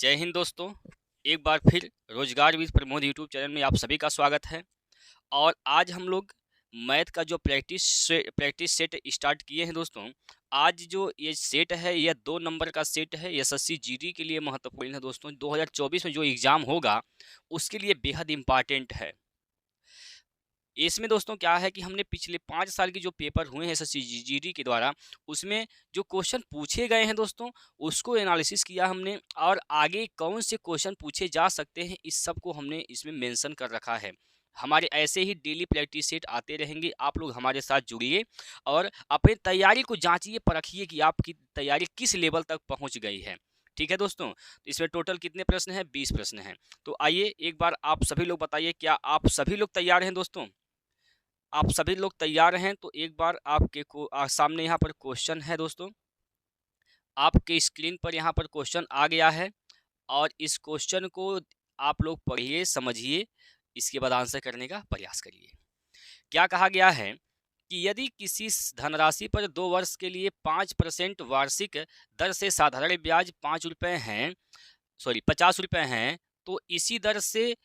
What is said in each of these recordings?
जय हिंद दोस्तों। एक बार फिर रोजगार विद प्रमोद यूट्यूब चैनल में आप सभी का स्वागत है। और आज हम लोग मैथ का जो प्रैक्टिस सेट स्टार्ट किए हैं दोस्तों। आज जो ये सेट है यह 2 नंबर का सेट है। एसएससी जीडी के लिए महत्वपूर्ण है दोस्तों। 2024 में जो एग्ज़ाम होगा उसके लिए बेहद इम्पॉर्टेंट है। इसमें दोस्तों क्या है कि हमने पिछले 5 साल की जो पेपर हुए हैं एसएससी जीडी के द्वारा, उसमें जो क्वेश्चन पूछे गए हैं दोस्तों, उसको एनालिसिस किया हमने और आगे कौन से क्वेश्चन पूछे जा सकते हैं इस सब को हमने इसमें मेंशन कर रखा है। हमारे ऐसे ही डेली प्रैक्टिस सेट आते रहेंगे। आप लोग हमारे साथ जुड़िए और अपनी तैयारी को जांचिए, परखिए कि आपकी तैयारी किस लेवल तक पहुंच गई है। ठीक है दोस्तों, इसमें टोटल कितने प्रश्न हैं? 20 प्रश्न हैं। तो आइए एक बार आप सभी लोग बताइए, क्या आप सभी लोग तैयार हैं दोस्तों? आप सभी लोग तैयार हैं तो एक बार आपके सामने यहाँ पर क्वेश्चन है दोस्तों। आपके स्क्रीन पर यहाँ पर क्वेश्चन आ गया है और इस क्वेश्चन को आप लोग पढ़िए, समझिए, इसके बाद आंसर करने का प्रयास करिए। क्या कहा गया है कि यदि किसी धनराशि पर 2 वर्ष के लिए 5% वार्षिक दर से साधारण ब्याज 5 रुपये हैं, 50 रुपये हैं, तो इसी दर से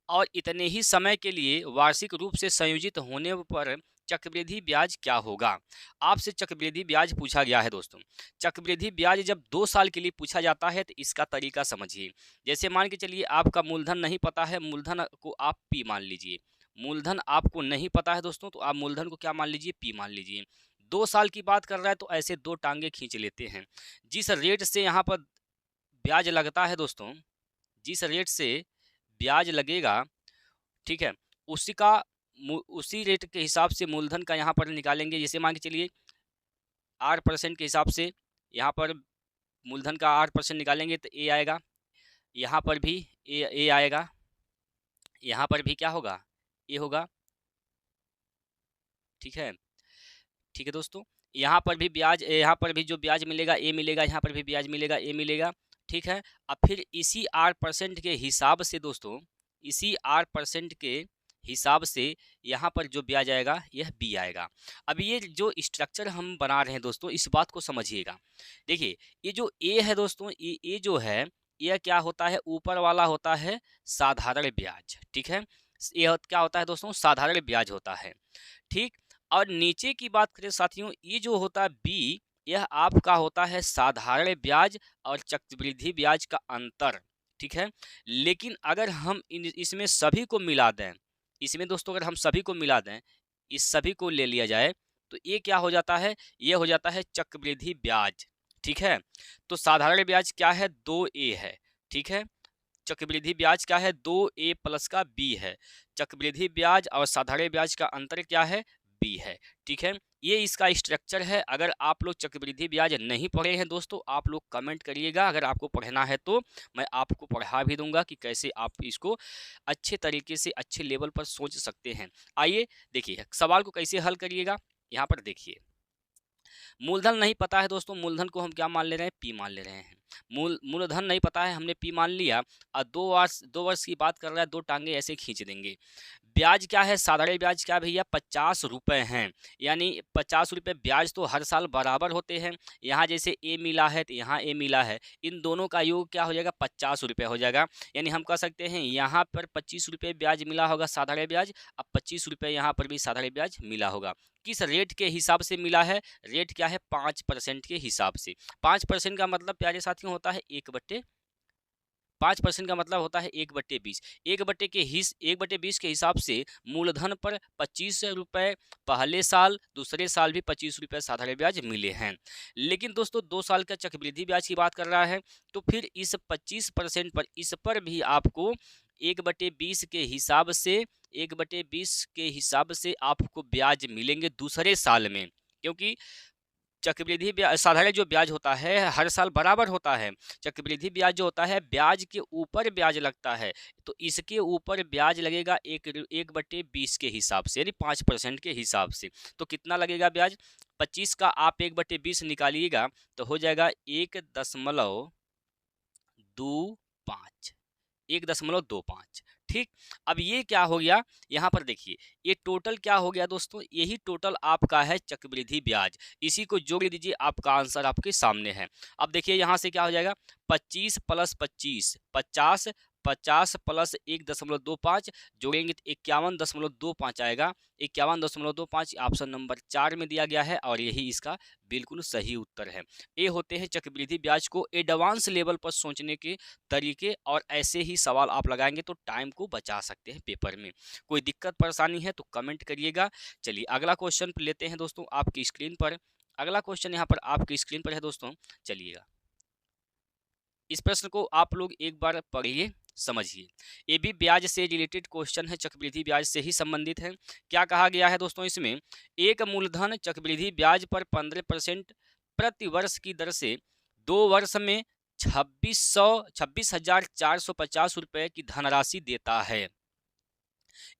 और इतने ही समय के लिए वार्षिक रूप से संयोजित होने पर चक्रवृद्धि ब्याज क्या होगा? आपसे चक्रवृद्धि ब्याज पूछा गया है दोस्तों। चक्रवृद्धि ब्याज जब 2 साल के लिए पूछा जाता है तो इसका तरीका समझिए। जैसे मान के चलिए आपका मूलधन नहीं पता है, मूलधन को आप पी मान लीजिए। मूलधन आपको नहीं पता है दोस्तों, तो आप मूलधन को क्या मान लीजिए? पी मान लीजिए। 2 साल की बात कर रहा है तो ऐसे 2 टांगे खींच लेते हैं। जिस रेट से यहाँ पर ब्याज लगता है दोस्तों, जिस रेट से ब्याज लगेगा, ठीक है, उसी का उसी रेट के हिसाब से मूलधन का यहाँ पर निकालेंगे। जैसे मान के चलिए 8% के हिसाब से यहाँ पर मूलधन का 8% निकालेंगे तो ए आएगा। यहाँ पर भी ए आएगा। यहाँ पर भी क्या होगा? ए होगा। ठीक है, ठीक है दोस्तों। यहाँ पर भी ब्याज, यहाँ पर भी जो ब्याज मिलेगा ए मिलेगा, यहाँ पर भी ब्याज मिलेगा ए मिलेगा। ठीक है, अब फिर इसी 8% के हिसाब से दोस्तों, इसी 8% के हिसाब से यहाँ पर जो ब्याज आएगा यह बी आएगा। अब ये जो स्ट्रक्चर हम बना रहे हैं दोस्तों, इस बात को समझिएगा। देखिए ये जो ए है दोस्तों, ये जो है यह क्या होता है? ऊपर वाला होता है साधारण ब्याज। ठीक है, यह क्या होता है दोस्तों? साधारण ब्याज होता है। ठीक, और नीचे की बात करें साथियों, ये जो होता है बी, यह आपका होता है साधारण ब्याज और चक्रवृद्धि ब्याज का अंतर। ठीक है, लेकिन अगर हम इसमें सभी को मिला दें, इसमें दोस्तों अगर हम सभी को मिला दें, इस सभी को ले लिया जाए तो ये क्या हो जाता है? ये हो जाता है चक्रवृद्धि ब्याज। ठीक है, तो साधारण ब्याज क्या है? 2a है। ठीक है, चक्रवृद्धि ब्याज क्या है? 2a प्लस का b है। चक्रवृद्धि ब्याज और साधारण ब्याज का अंतर क्या है? b है। ठीक है, ये इसका स्ट्रक्चर है। अगर आप लोग चक्रवृद्धि ब्याज नहीं पढ़े हैं दोस्तों, आप लोग कमेंट करिएगा। अगर आपको पढ़ना है तो मैं आपको पढ़ा भी दूंगा कि कैसे आप इसको अच्छे तरीके से अच्छे लेवल पर सोच सकते हैं। आइए देखिए सवाल को कैसे हल करिएगा। यहाँ पर देखिए, मूलधन नहीं पता है दोस्तों, मूलधन को हम क्या मान ले रहे हैं? पी मान ले रहे हैं। मूलधन नहीं पता है, हमने पी मान लिया और 2 वर्ष की बात कर रहा है, 2 टांगे ऐसे खींच देंगे। ब्याज क्या है? साधारण ब्याज क्या भैया? 50 रुपये हैं। यानी 50 रुपये ब्याज तो हर साल बराबर होते हैं। यहाँ जैसे ए मिला है तो यहाँ ए मिला है, इन दोनों का योग क्या हो जाएगा? 50 रुपये हो जाएगा। यानी हम कह सकते हैं यहाँ पर 25 रुपये ब्याज मिला होगा साधारण ब्याज, अब 25 रुपये यहाँ पर भी साधारण ब्याज मिला होगा। किस रेट के हिसाब से मिला है? रेट क्या है? 5% के हिसाब से। 5% का मतलब प्यारे साथियों होता है 5% का मतलब होता है 1/20। 1/20 के हिसाब से मूलधन पर 25 रुपये पहले साल, दूसरे साल भी 25 रुपये साधारण ब्याज मिले हैं। लेकिन दोस्तों 2 साल का चक्रवृद्धि ब्याज की बात कर रहा है, तो फिर इस 25% पर, इस पर भी आपको 1/20 के हिसाब से 1/20 के हिसाब से आपको ब्याज मिलेंगे दूसरे साल में। क्योंकि चक्रवृद्धि ब्याज, साधारण जो ब्याज होता है हर साल बराबर होता है। चक्रवृद्धि ब्याज जो होता है ब्याज के ऊपर ब्याज लगता है, तो इसके ऊपर ब्याज लगेगा 1/20 के हिसाब से, यानी 5% के हिसाब से। तो कितना लगेगा ब्याज? 25 का आप 1/20 निकालिएगा तो हो जाएगा 1.25, 1.25। ठीक। अब ये क्या हो गया, यहाँ पर देखिए ये टोटल क्या हो गया दोस्तों, यही टोटल आपका है चक्रवृद्धि ब्याज। इसी को जोड़ दीजिए, आपका आंसर आपके सामने है। अब देखिए यहाँ से क्या हो जाएगा, 25 प्लस 25 50, 50 प्लस 1.25 जोड़ेंगे तो 51.25 आएगा। 51.25 ऑप्शन नंबर 4 में दिया गया है और यही इसका बिल्कुल सही उत्तर है। ये होते हैं चक्रवृद्धि ब्याज को एडवांस लेवल पर सोचने के तरीके, और ऐसे ही सवाल आप लगाएंगे तो टाइम को बचा सकते हैं पेपर में। कोई दिक्कत परेशानी है तो कमेंट करिएगा। चलिए अगला क्वेश्चन लेते हैं दोस्तों आपकी स्क्रीन पर। अगला क्वेश्चन यहाँ पर आपकी स्क्रीन पर है दोस्तों, चलिएगा इस प्रश्न को आप लोग एक बार पढ़िए, समझिए। ये भी ब्याज से रिलेटेड क्वेश्चन है, चक्रवृद्धि ब्याज से ही संबंधित है। क्या कहा गया है दोस्तों इसमें, एक मूलधन चक्रवृद्धि ब्याज पर 15% प्रति वर्ष की दर से 2 वर्ष में 26,450 रुपए की धनराशि देता है।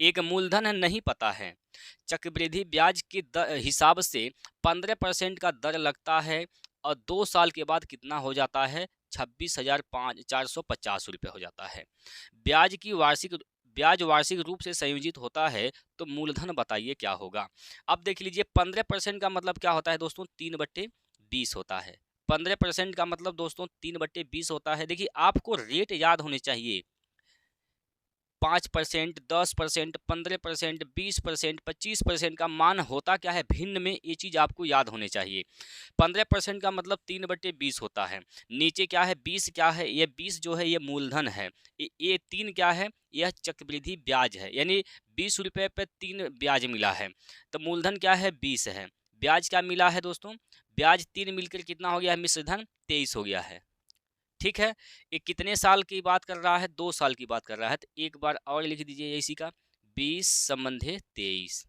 एक मूलधन नहीं पता है, चक्रवृद्धि ब्याज के हिसाब से 15% का दर लगता है और 2 साल के बाद कितना हो जाता है, 26,450 रुपये हो जाता है। ब्याज वार्षिक रूप से संयोजित होता है, तो मूलधन बताइए क्या होगा। अब देख लीजिए 15% का मतलब क्या होता है दोस्तों, 3/20 होता है। 15% का मतलब दोस्तों 3/20 होता है। देखिए आपको रेट याद होने चाहिए, 5%, 10%, 15%, 20%, 25% का मान होता क्या है भिन्न में, ये चीज़ आपको याद होने चाहिए। 15% का मतलब 3/20 होता है। नीचे क्या है 20, क्या है ये 20 जो है ये मूलधन है। ये 3 क्या है, यह चक्रवृद्धि ब्याज है, यानी 20 रुपये पे 3 ब्याज मिला है। तो मूलधन क्या है 20 है, ब्याज क्या मिला है दोस्तों, ब्याज 3 मिलकर कितना हो गया है, मिश्रधन 23 हो गया है। ठीक है, ये कितने साल की बात कर रहा है, 2 साल की बात कर रहा है। तो एक बार और लिख दीजिए इसी का, 20 संबंधे 23।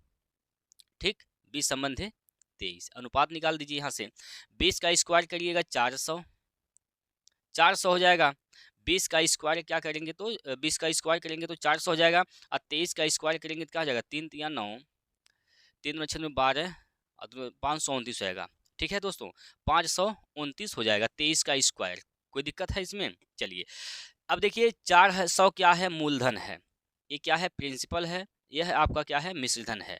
ठीक, 20 संबंधे 23 अनुपात निकाल दीजिए यहाँ से। 20 का स्क्वायर करिएगा 400, 400 हो जाएगा। 20 का स्क्वायर क्या करेंगे तो 20 का स्क्वायर करेंगे तो 400 हो जाएगा, और 23 का स्क्वायर करेंगे तो क्या हो जाएगा, 3 3 9, 3 6 12 और 529 होएगा। ठीक है दोस्तों, 529 हो जाएगा 23 का स्क्वायर। कोई दिक्कत है इसमें, चलिए अब देखिए 400 क्या है, मूलधन है, ये क्या है, प्रिंसिपल है, यह आपका क्या है, मिश्रधन है।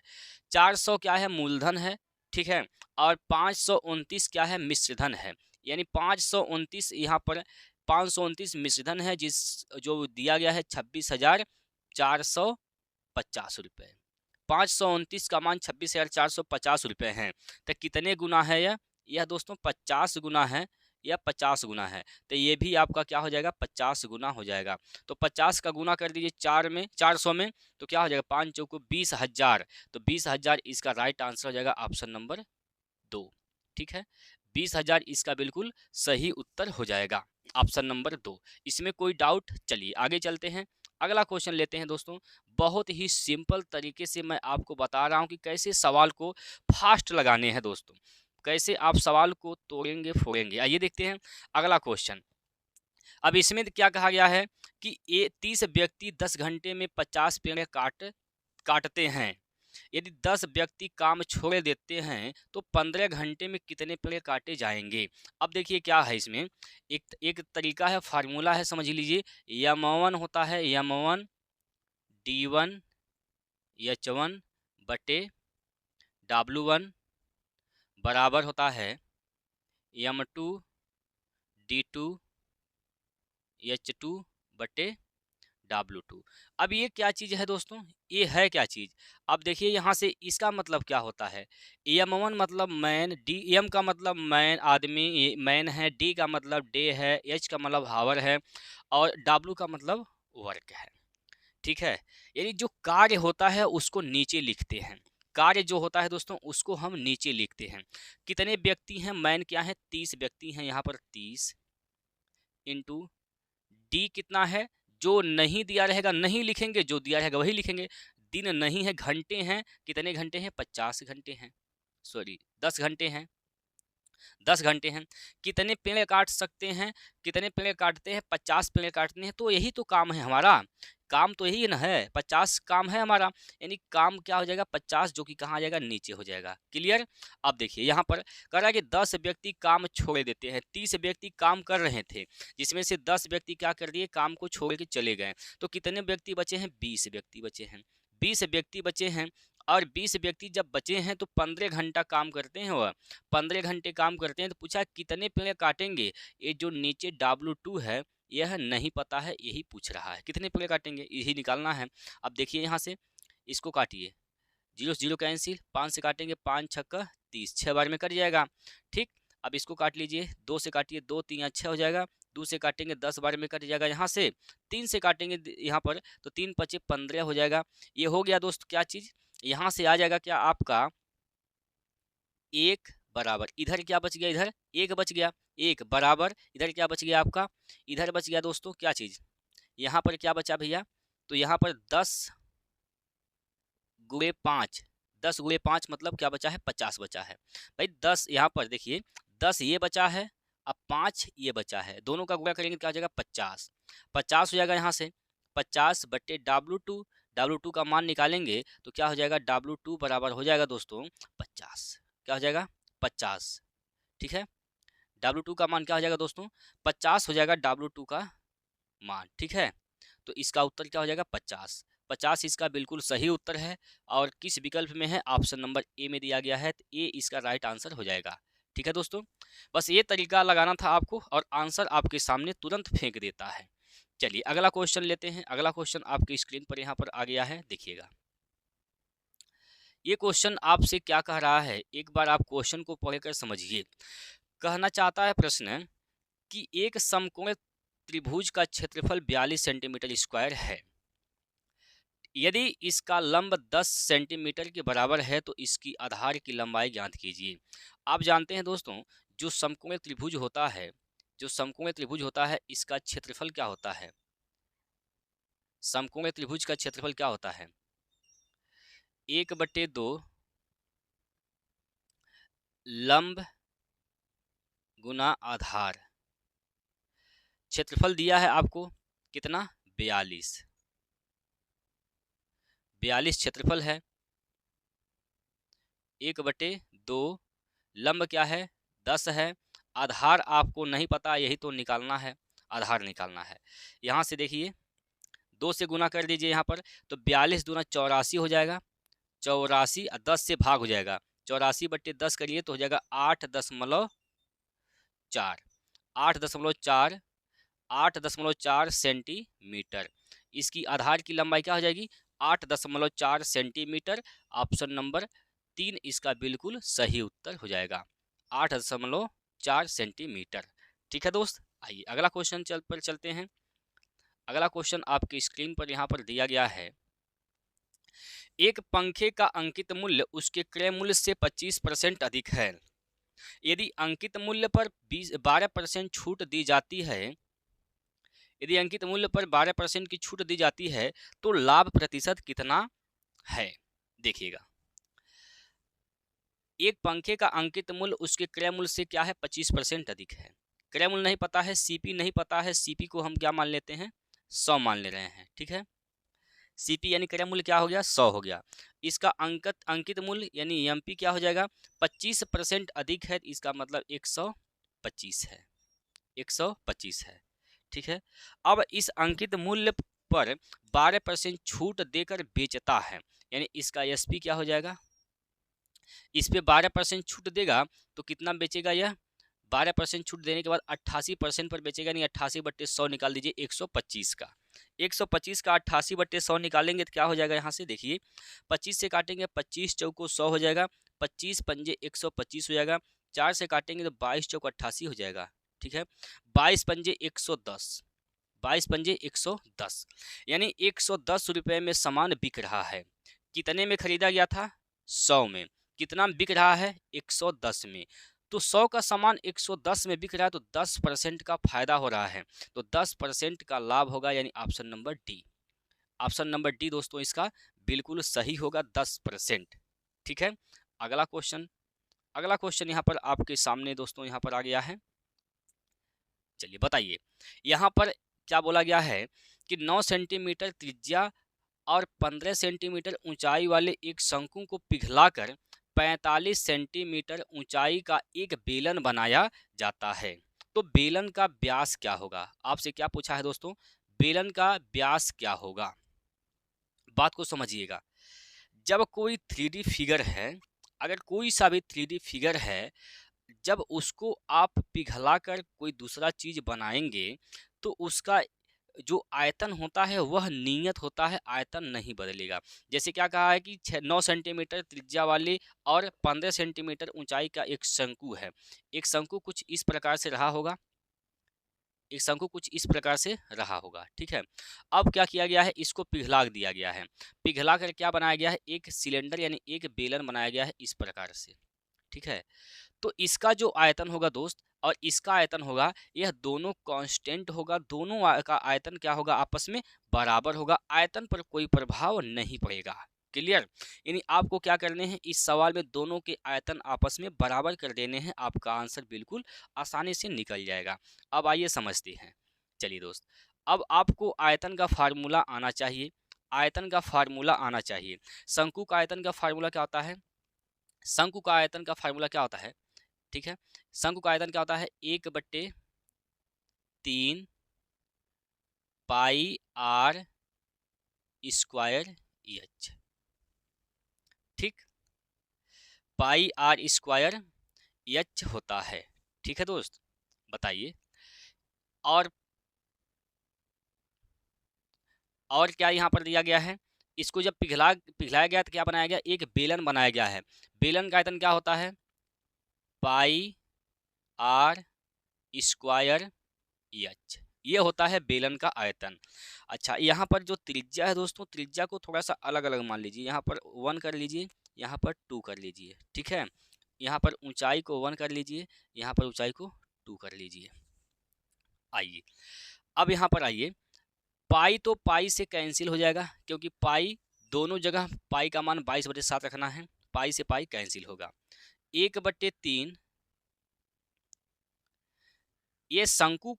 400 क्या है, मूलधन है, ठीक है, और 529 क्या है, मिश्रधन है। यानी 529 यहाँ पर 529 मिश्रधन है, जिस जो दिया गया है 26,450 रुपये। 529 का मान 26,450 रुपये हैं। तो कितने गुना है यह दोस्तों 50 गुना है, या 50 गुना है। तो ये भी आपका क्या हो जाएगा, 50 गुना हो जाएगा। तो 50 का गुना कर दीजिए 400 में, तो क्या हो जाएगा, 5 चौको 20,000। तो 20,000 इसका राइट आंसर हो जाएगा ऑप्शन नंबर 2। ठीक है, 20,000 इसका बिल्कुल सही उत्तर हो जाएगा, ऑप्शन नंबर 2। इसमें कोई डाउट, चलिए आगे चलते हैं। अगला क्वेश्चन लेते हैं दोस्तों। बहुत ही सिंपल तरीके से मैं आपको बता रहा हूं कि कैसे सवाल को फास्ट लगाने हैं दोस्तों, कैसे आप सवाल को तोड़ेंगे फोड़ेंगे। आइए देखते हैं अगला क्वेश्चन। अब इसमें क्या कहा गया है कि ये 30 व्यक्ति 10 घंटे में 50 पेड़ काटते हैं। यदि 10 व्यक्ति काम छोड़ देते हैं तो 15 घंटे में कितने पेड़ काटे जाएंगे। अब देखिए क्या है इसमें, एक तरीका है, फार्मूला है, समझ लीजिए। यम1 होता है, यम1 D1 H1 बटे W1 बराबर होता है यम2 D2 H2 बटे W2। अब ये क्या चीज़ है दोस्तों, ये है क्या चीज़। अब देखिए यहाँ से इसका मतलब क्या होता है, M1 मतलब मैन, डी एम का मतलब मैन आदमी मैन है, डी का मतलब डे है, एच का मतलब हावर है, और W का मतलब वर्क है। ठीक है, यानी जो कार्य होता है उसको नीचे लिखते हैं, कार्य जो होता है दोस्तों उसको हम नीचे लिखते हैं। कितने व्यक्ति हैं, मैन क्या है, 30 व्यक्ति हैं, यहाँ पर 30 इंटू डी कितना है, जो नहीं दिया रहेगा नहीं लिखेंगे, जो दिया रहेगा वही लिखेंगे। दिन नहीं है, घंटे हैं, कितने घंटे हैं, 50 घंटे हैं, सॉरी 10 घंटे हैं। 10 घंटे हैं। कितने पेड़ काट सकते हैं, कितने पेड़ काटते हैं, 50 पेड़ काटते हैं। तो यही तो काम है हमारा, काम तो यही ना है, 50 काम है हमारा। यानी काम क्या हो जाएगा 50, जो कि कहाँ आ जाएगा, नीचे हो जाएगा। क्लियर। अब देखिए यहाँ पर कह रहा है कि 10 व्यक्ति काम छोड़ देते हैं। 30 व्यक्ति काम कर रहे थे, जिसमें से 10 व्यक्ति क्या कर दिए, काम को छोड़ के चले गए। तो कितने व्यक्ति बचे हैं, 20 व्यक्ति बचे हैं। 20 व्यक्ति बचे हैं, और 20 व्यक्ति जब बचे हैं तो 15 घंटा काम करते हैं। वह 15 घंटे काम करते हैं। तो पूछा कितने पेड़ काटेंगे। ये जो नीचे W2 है यह नहीं पता है, यही पूछ रहा है कितने पेड़ काटेंगे, यही निकालना है। अब देखिए यहाँ से इसको काटिए, 0 से 0 कैंसिल, 5 से काटेंगे 5 छक्का 30, 6 बार में कट जाएगा। ठीक। अब इसको काट लीजिए, 2 से काटिए, 2 3 6 हो जाएगा। 2 से काटेंगे 10 बार में कट जाएगा। यहाँ से 3 से काटेंगे यहाँ पर, तो 3 5 15 हो जाएगा। ये हो गया दोस्त क्या चीज़, यहाँ से आ जाएगा क्या आपका 1 बराबर, इधर क्या बच गया, इधर 1 बच गया, 1 बराबर इधर क्या बच गया आपका, इधर बच गया दोस्तों क्या चीज़, यहाँ पर क्या बचा भैया, तो यहाँ पर 10 गुणे 5, 10 गुणे 5 मतलब क्या बचा है, 50 बचा है भाई। 10 यहाँ पर देखिए, 10 ये बचा है, अब 5 ये बचा है, दोनों का गुणा करेंगे क्या हो जाएगा 50, 50 हो जाएगा। यहाँ से 50 बट्टे W2, W2 का मान निकालेंगे तो क्या हो जाएगा, W2 बराबर हो जाएगा दोस्तों 50, क्या हो जाएगा 50। ठीक है, W2 का मान क्या हो जाएगा दोस्तों 50 हो जाएगा W2 का मान। ठीक है, तो इसका उत्तर क्या हो जाएगा 50, 50 इसका बिल्कुल सही उत्तर है। और किस विकल्प में है, ऑप्शन नंबर ए में दिया गया है, तो ए इसका राइट आंसर हो जाएगा। ठीक है दोस्तों, बस ये तरीका लगाना था आपको और आंसर आपके सामने तुरंत फेंक देता है। चलिए अगला क्वेश्चन लेते हैं। अगला क्वेश्चन आपकी स्क्रीन पर यहाँ पर आ गया है, देखिएगा। ये क्वेश्चन आपसे क्या कह रहा है, एक बार आप क्वेश्चन को पढ़कर समझिए। कहना चाहता है प्रश्न कि एक समकोण त्रिभुज का क्षेत्रफल 42 सेंटीमीटर स्क्वायर है। यदि इसका लंब 10 सेंटीमीटर के बराबर है तो इसकी आधार की लंबाई ज्ञात कीजिए। आप जानते हैं दोस्तों, जो समकोण त्रिभुज होता है, जो समकोण त्रिभुज होता है इसका क्षेत्रफल क्या होता है, समकोण त्रिभुज का क्षेत्रफल क्या होता है, 1/2 लंब गुना आधार। क्षेत्रफल दिया है आपको कितना, 42, 42 क्षेत्रफल है। 1/2 लंब क्या है 10 है। आधार आपको नहीं पता, यही तो निकालना है, आधार निकालना है। यहाँ से देखिए 2 से गुना कर दीजिए यहाँ पर, तो 42 दूना 84 हो जाएगा, 84 और 10 से भाग हो जाएगा, 84/10 करिए तो हो जाएगा 8.4, 8.4, 8.4 सेंटीमीटर। इसकी आधार की लंबाई क्या हो जाएगी, 8.4 सेंटीमीटर। ऑप्शन नंबर 3 इसका बिल्कुल सही उत्तर हो जाएगा, 8.4 सेंटीमीटर। ठीक है दोस्त, आइए अगला क्वेश्चन चलते हैं। अगला क्वेश्चन आपकी स्क्रीन पर यहाँ पर दिया गया है। एक पंखे का अंकित मूल्य उसके क्रय मूल्य से 25% अधिक है। यदि अंकित मूल्य पर 12% छूट दी जाती है, यदि अंकित मूल्य पर 12% की छूट दी जाती है तो लाभ प्रतिशत कितना है। देखिएगा, एक पंखे का अंकित मूल्य उसके क्रय मूल्य से क्या है 25% अधिक है। क्रय मूल्य नहीं पता है, सीपी नहीं पता है, सीपी को हम क्या मान लेते हैं 100 मान ले रहे हैं। ठीक है, सीपी यानी क्रय मूल्य क्या हो गया 100 हो गया। इसका अंकित मूल्य यानी एमपी क्या हो जाएगा 25% अधिक है, इसका मतलब 125 है, 125 है। ठीक है, अब इस अंकित मूल्य पर 12% छूट देकर बेचता है, यानी इसका एसपी क्या हो जाएगा, इस पे 12% छूट देगा तो कितना बेचेगा यह, 12% छूट देने के बाद 88% पर बेचेगा, नहीं 88/100 निकाल दीजिए 125 का, 125 का 88/100 निकालेंगे तो क्या हो जाएगा, यहाँ से देखिए 25 से काटेंगे 25 चौको 100 हो जाएगा, 25 पंजे 125 हो जाएगा, 4 से काटेंगे तो 22 चौको 88 हो जाएगा। ठीक है, 22 पंजे 110, 22 पंजे 110, यानी 110 रुपये में सामान बिक रहा है। कितने में खरीदा गया था 100 में, कितना बिक रहा है 110 में। तो 100 का सामान 110 में बिक रहा है तो 10% का फायदा हो रहा है, तो 10% का लाभ होगा, यानी option number D, option number D दोस्तों इसका बिल्कुल सही होगा 10%। ठीक है, अगला क्वेश्चन, अगला क्वेश्चन यहाँ पर आपके सामने दोस्तों यहाँ पर आ गया है। चलिए बताइए, यहाँ पर क्या बोला गया है कि 9 सेंटीमीटर त्रिज्या और 15 सेंटीमीटर ऊंचाई वाले एक शंकु को पिघलाकर 45 सेंटीमीटर ऊंचाई का एक बेलन बनाया जाता है। तो बेलन का व्यास क्या होगा? आपसे क्या पूछा है दोस्तों? बेलन का व्यास क्या होगा? बात को समझिएगा। जब कोई 3D फिगर है, अगर कोई सा भी 3D फिगर है, जब उसको आप पिघलाकर कोई दूसरा चीज बनाएंगे तो उसका जो आयतन होता है वह नियत होता है, आयतन नहीं बदलेगा। जैसे क्या कहा है कि 9 सेंटीमीटर त्रिज्या वाले और 15 सेंटीमीटर ऊंचाई का एक शंकु है। एक शंकु कुछ इस प्रकार से रहा होगा, एक शंकु कुछ इस प्रकार से रहा होगा, ठीक है। अब क्या किया गया है? इसको पिघला दिया गया है। पिघला कर क्या बनाया गया है? एक सिलेंडर यानी एक बेलन बनाया गया है इस प्रकार से, ठीक है। तो इसका जो आयतन होगा दोस्त और इसका आयतन होगा, यह दोनों कांस्टेंट होगा, दोनों का आयतन क्या होगा? आपस में बराबर होगा, आयतन पर कोई प्रभाव नहीं पड़ेगा। क्लियर? यानी आपको क्या करने हैं, इस सवाल में दोनों के आयतन आपस में बराबर कर देने हैं, आपका आंसर बिल्कुल आसानी से निकल जाएगा। अब आइए समझते हैं। चलिए दोस्त, अब आपको आयतन का फार्मूला आना चाहिए, आयतन का फार्मूला आना चाहिए। शंकु का आयतन का फार्मूला क्या होता है? शंकु का आयतन का फार्मूला क्या होता है? ठीक है, शंकु का आयतन क्या होता है? 1/3 पाई आर स्क्वायर एच, ठीक, पाई आर स्क्वायर एच होता है, ठीक है दोस्त। बताइए, और क्या यहाँ पर दिया गया है? इसको जब पिघलाया गया तो क्या बनाया गया? एक बेलन बनाया गया है। बेलन का आयतन क्या होता है? पाई आर स्क्वायर एच, ये होता है बेलन का आयतन। अच्छा, यहाँ पर जो त्रिज्या है दोस्तों, त्रिज्या को थोड़ा सा अलग अलग मान लीजिए। यहाँ पर 1 कर लीजिए, यहाँ पर 2 कर लीजिए, ठीक है। यहाँ पर ऊंचाई को 1 कर लीजिए, यहाँ पर ऊंचाई को 2 कर लीजिए। आइए, अब यहाँ पर आइए, पाई तो पाई से कैंसिल हो जाएगा, क्योंकि पाई दोनों जगह पाई का मान 22/7 रखना है, पाई से पाई कैंसिल होगा। 1/3, ये शंकु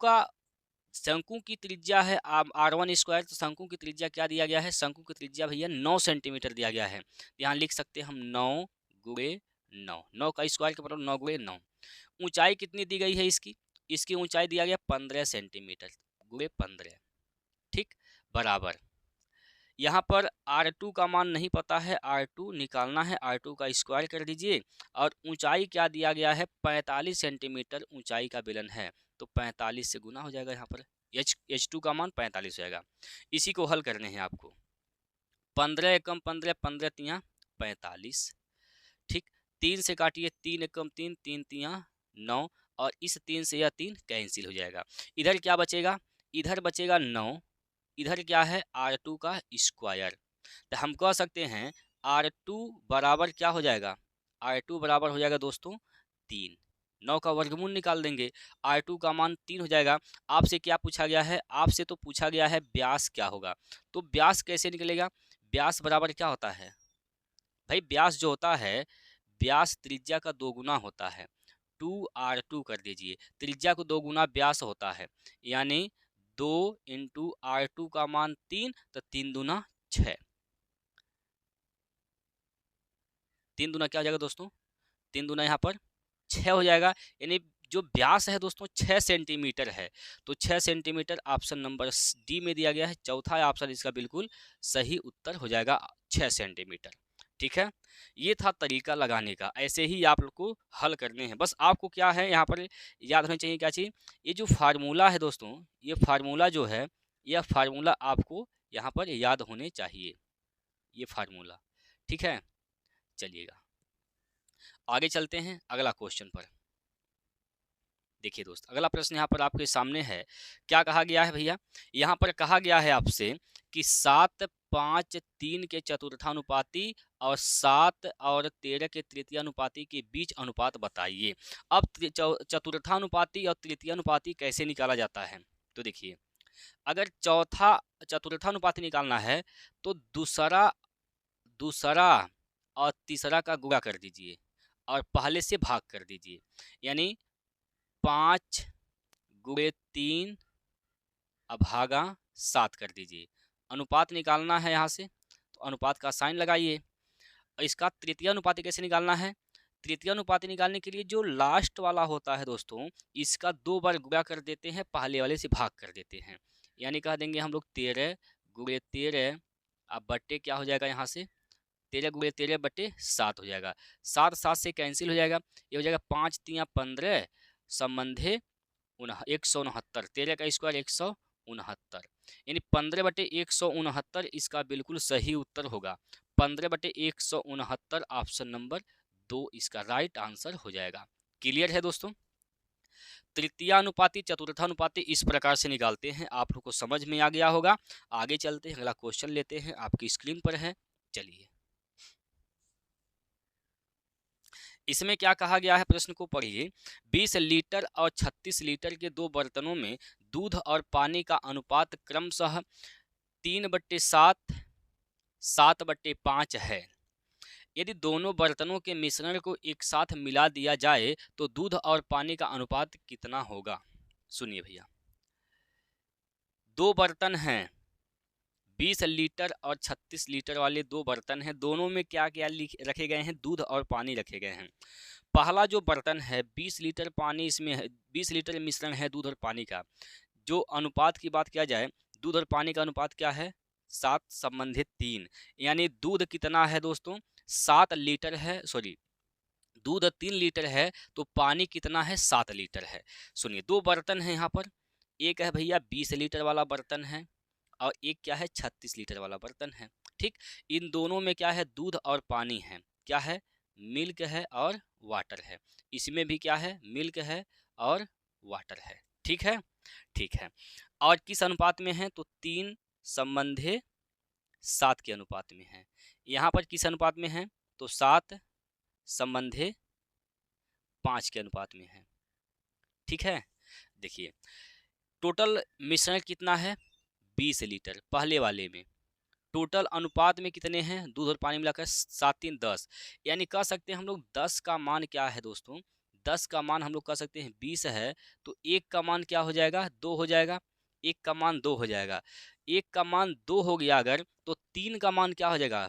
की त्रिज्या है R1 स्क्वायर। तो शंकु की त्रिज्या क्या दिया गया है? शंकु की त्रिज्या भैया 9 सेंटीमीटर दिया गया है। यहाँ लिख सकते हैं हम 9 गुणे 9, 9 का स्क्वायर के बराबर 9 गुणे 9। ऊंचाई कितनी दी गई है इसकी? इसकी ऊंचाई दिया गया 15 सेंटीमीटर गुणे 15, ठीक, बराबर। यहाँ पर R2 का मान नहीं पता है, R2 निकालना है, R2 का स्क्वायर कर दीजिए। और ऊंचाई क्या दिया गया है? 45 सेंटीमीटर ऊंचाई का बेलन है, तो 45 से गुना हो जाएगा। यहाँ पर H2 का मान 45 हो जाएगा। इसी को हल करने हैं आपको। 15 एकम 15, 15 तियाँ 45, ठीक। 3 से काटिए, 3 एकम 3, 3 तियाँ 9, और इस 3 से यह 3 कैंसिल हो जाएगा। इधर क्या बचेगा? इधर बचेगा 9, इधर क्या है? R2 का स्क्वायर। तो हम कह सकते हैं R2 बराबर क्या हो जाएगा? R2 बराबर हो जाएगा दोस्तों 3। 9 का वर्गमूल निकाल देंगे, R2 का मान 3 हो जाएगा। आपसे क्या पूछा गया है? आपसे तो पूछा गया है व्यास क्या होगा। तो व्यास कैसे निकलेगा? व्यास बराबर क्या होता है भाई? व्यास जो होता है, व्यास त्रिज्या का 2 गुना होता है। 2R2 कर दीजिए, त्रिज्या को 2 गुना व्यास होता है, यानी 2 इंटू R2 का मान 3, तो 3 दूना 6। 3 दूना क्या हो जाएगा दोस्तों? 3 दूना यहाँ पर 6 हो जाएगा। यानी जो व्यास है दोस्तों 6 सेंटीमीटर है। तो 6 सेंटीमीटर ऑप्शन नंबर डी में दिया गया है। चौथा ऑप्शन इसका बिल्कुल सही उत्तर हो जाएगा, 6 सेंटीमीटर, ठीक है। ये था तरीका लगाने का, ऐसे ही आप लोग को हल करने हैं। बस आपको क्या है यहाँ पर याद होना चाहिए, क्या चीज़? ये जो फार्मूला है दोस्तों, ये फार्मूला जो है, यह फार्मूला आपको यहाँ पर याद होने चाहिए, ये फार्मूला, ठीक है। चलिएगा आगे चलते हैं अगला क्वेश्चन पर। देखिए दोस्त, अगला प्रश्न यहाँ पर आपके सामने है। क्या कहा गया है भैया? यहाँ पर कहा गया है आपसे कि 7, 5, 3 के चतुर्थानुपाती और 7 और 13 के तृतीयानुपाती के बीच अनुपात बताइए। अब चतुर्थानुपाती और तृतीयानुपाती कैसे निकाला जाता है? तो देखिए, अगर चतुर्थानुपाती निकालना है तो दूसरा और तीसरा का गुणा कर दीजिए, और पहले से भाग कर दीजिए, यानी 5 गुणे 3 अभागा 7 कर दीजिए। अनुपात निकालना है यहाँ से, तो अनुपात का साइन लगाइए। इसका तृतीय अनुपाती कैसे निकालना है? तृतीय अनुपाती निकालने के लिए जो लास्ट वाला होता है दोस्तों, इसका 2 बार गुणा कर देते हैं, पहले वाले से भाग कर देते हैं, यानी कह देंगे हम लोग 13 गुणे 13 अब बट्टे क्या हो जाएगा यहाँ से 13 गुणे 13 बट्टे 7 हो जाएगा। 7 7 से कैंसिल हो जाएगा, ये हो जाएगा 5 3 15 संबंधे 169, 13 का स्क्वायर 169, यानी 15 बटे 169 इसका बिल्कुल सही उत्तर होगा। 15 बटे 169 ऑप्शन नंबर 2 इसका राइट आंसर हो जाएगा। क्लियर है दोस्तों? तृतीयानुपाती चतुर्थानुपाती इस प्रकार से निकालते हैं, आप लोग को समझ में आ गया होगा। आगे चलते हैं, अगला क्वेश्चन लेते हैं, आपकी स्क्रीन पर है। चलिए, इसमें क्या कहा गया है, प्रश्न को पढ़िए। 20 लीटर और 36 लीटर के 2 बर्तनों में दूध और पानी का अनुपात क्रमशः 3/7 7/5 है। यदि दोनों बर्तनों के मिश्रण को एक साथ मिला दिया जाए तो दूध और पानी का अनुपात कितना होगा? सुनिए भैया, 2 बर्तन हैं, 20 लीटर और 36 लीटर वाले 2 बर्तन हैं। दोनों में क्या क्या रखे गए हैं? दूध और पानी रखे गए हैं। पहला जो बर्तन है 20 लीटर पानी इसमें है, 20 लीटर मिश्रण है दूध और पानी का। जो अनुपात की बात किया जाए, दूध और पानी का अनुपात क्या है? 7 संबंधित 3, यानी दूध कितना है दोस्तों? 7 लीटर है, सॉरी दूध 3 लीटर है तो पानी कितना है? 7 लीटर है। सुनिए, 2 बर्तन है यहाँ पर, एक है भैया 20 लीटर वाला बर्तन है और एक क्या है 36 लीटर वाला बर्तन है। ठीक, इन दोनों में क्या है? दूध और पानी है। क्या है? मिल्क है और वाटर है। इसमें भी क्या है? मिल्क है और वाटर है। ठीक है, ठीक है। और किस अनुपात में है? तो 3 संबंधे 7 के अनुपात में है। यहाँ पर किस अनुपात में है? तो 7 संबंधे 5 के अनुपात में है। ठीक है, देखिए टोटल मिश्रण कितना है? 20 लीटर पहले वाले में। टोटल अनुपात में कितने हैं? दूध और पानी मिलाकर 7 3 10, यानी कह सकते हैं हम लोग 10 का मान क्या है दोस्तों? 10 का मान हम लोग कह सकते हैं 20 है, तो 1 का मान क्या हो जाएगा? 2 हो जाएगा। 1 का मान 2 हो जाएगा। 1 का मान 2 हो गया अगर, तो 3 का मान क्या हो जाएगा?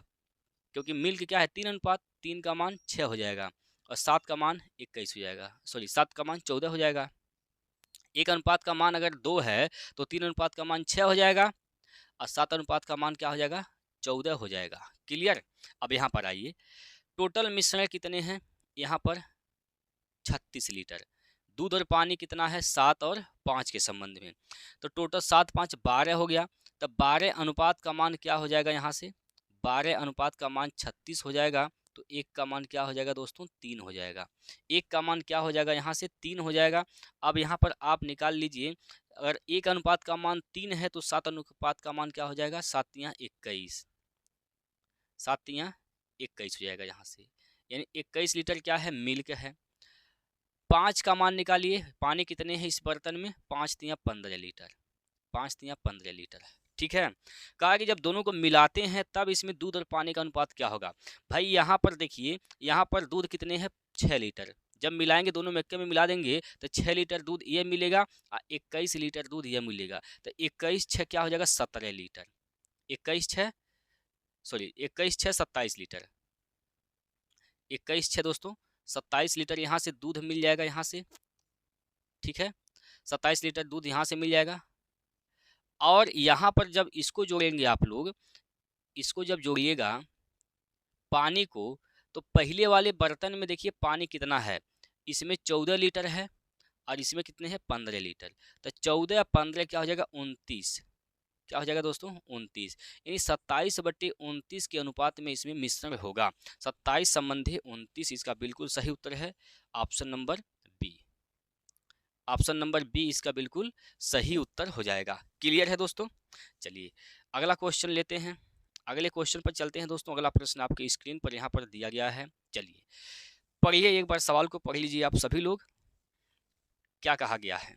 क्योंकि मिल्क क्या है? 3 अनुपात 3 का मान 6 हो जाएगा और 7 का मान 21 हो जाएगा, सॉरी 7 का मान 14 हो जाएगा। 1 अनुपात का मान अगर 2 है तो 3 अनुपात का मान 6 हो जाएगा और 7 अनुपात का मान क्या हो जाएगा? 14 हो जाएगा। क्लियर? अब यहाँ पर आइए, टोटल मिश्रण कितने हैं? यहाँ पर 36 लीटर। दूध और पानी कितना है? 7 और 5 के संबंध में, तो टोटल 7 5 12 हो गया। तब 12 अनुपात का मान क्या हो जाएगा? यहाँ से 12 अनुपात का मान 36 हो जाएगा, तो 1 का मान क्या हो जाएगा दोस्तों? 3 हो जाएगा। 1 का मान क्या हो जाएगा? यहाँ से 3 हो जाएगा। अब यहाँ पर आप निकाल लीजिए, अगर 1 अनुपात का मान 3 है तो 7 अनुपात का मान क्या हो जाएगा? 7 तियां 21, 7 तियां 21 हो जाएगा यहाँ से, यानी 21 लीटर क्या है? मिल्क है। 5 का मान निकालिए, पानी कितने हैं इस बर्तन में? 5 तियां 15 लीटर, 5 तियां 15 लीटर। ठीक है, कहा कि जब दोनों को मिलाते हैं तब इसमें दूध और पानी का अनुपात क्या होगा? भाई यहाँ पर देखिए, यहाँ पर दूध कितने हैं? 6 लीटर। जब मिलाएंगे दोनों में में मिला देंगे तो 6 लीटर दूध ये मिलेगा और 21 लीटर दूध ये मिलेगा, तो 21 6 क्या हो जाएगा? 17 लीटर। 21 6 sorry 21 6 27 litre. 21 6 दोस्तों 27 लीटर यहाँ से दूध मिल जाएगा यहाँ से। ठीक है, 27 लीटर दूध यहाँ से मिल जाएगा। और यहाँ पर जब इसको जोड़ेंगे आप लोग, इसको जब जोड़िएगा पानी को, तो पहले वाले बर्तन में देखिए पानी कितना है? इसमें 14 लीटर है और इसमें कितने हैं? 15 लीटर। तो 14 या 15 क्या हो जाएगा? 29। क्या हो जाएगा दोस्तों? 29, यानी 27/29 के अनुपात में इसमें मिश्रण होगा। 27 संबंधी 29 इसका बिल्कुल सही उत्तर है, option number B. Option number B इसका बिल्कुल सही उत्तर हो जाएगा। क्लियर है दोस्तों? चलिए अगला क्वेश्चन लेते हैं, अगले क्वेश्चन पर चलते हैं दोस्तों। अगला प्रश्न आपके स्क्रीन पर यहाँ पर दिया गया है। चलिए पढ़िए, एक बार सवाल को पढ़ लीजिए आप सभी लोग। क्या कहा गया है?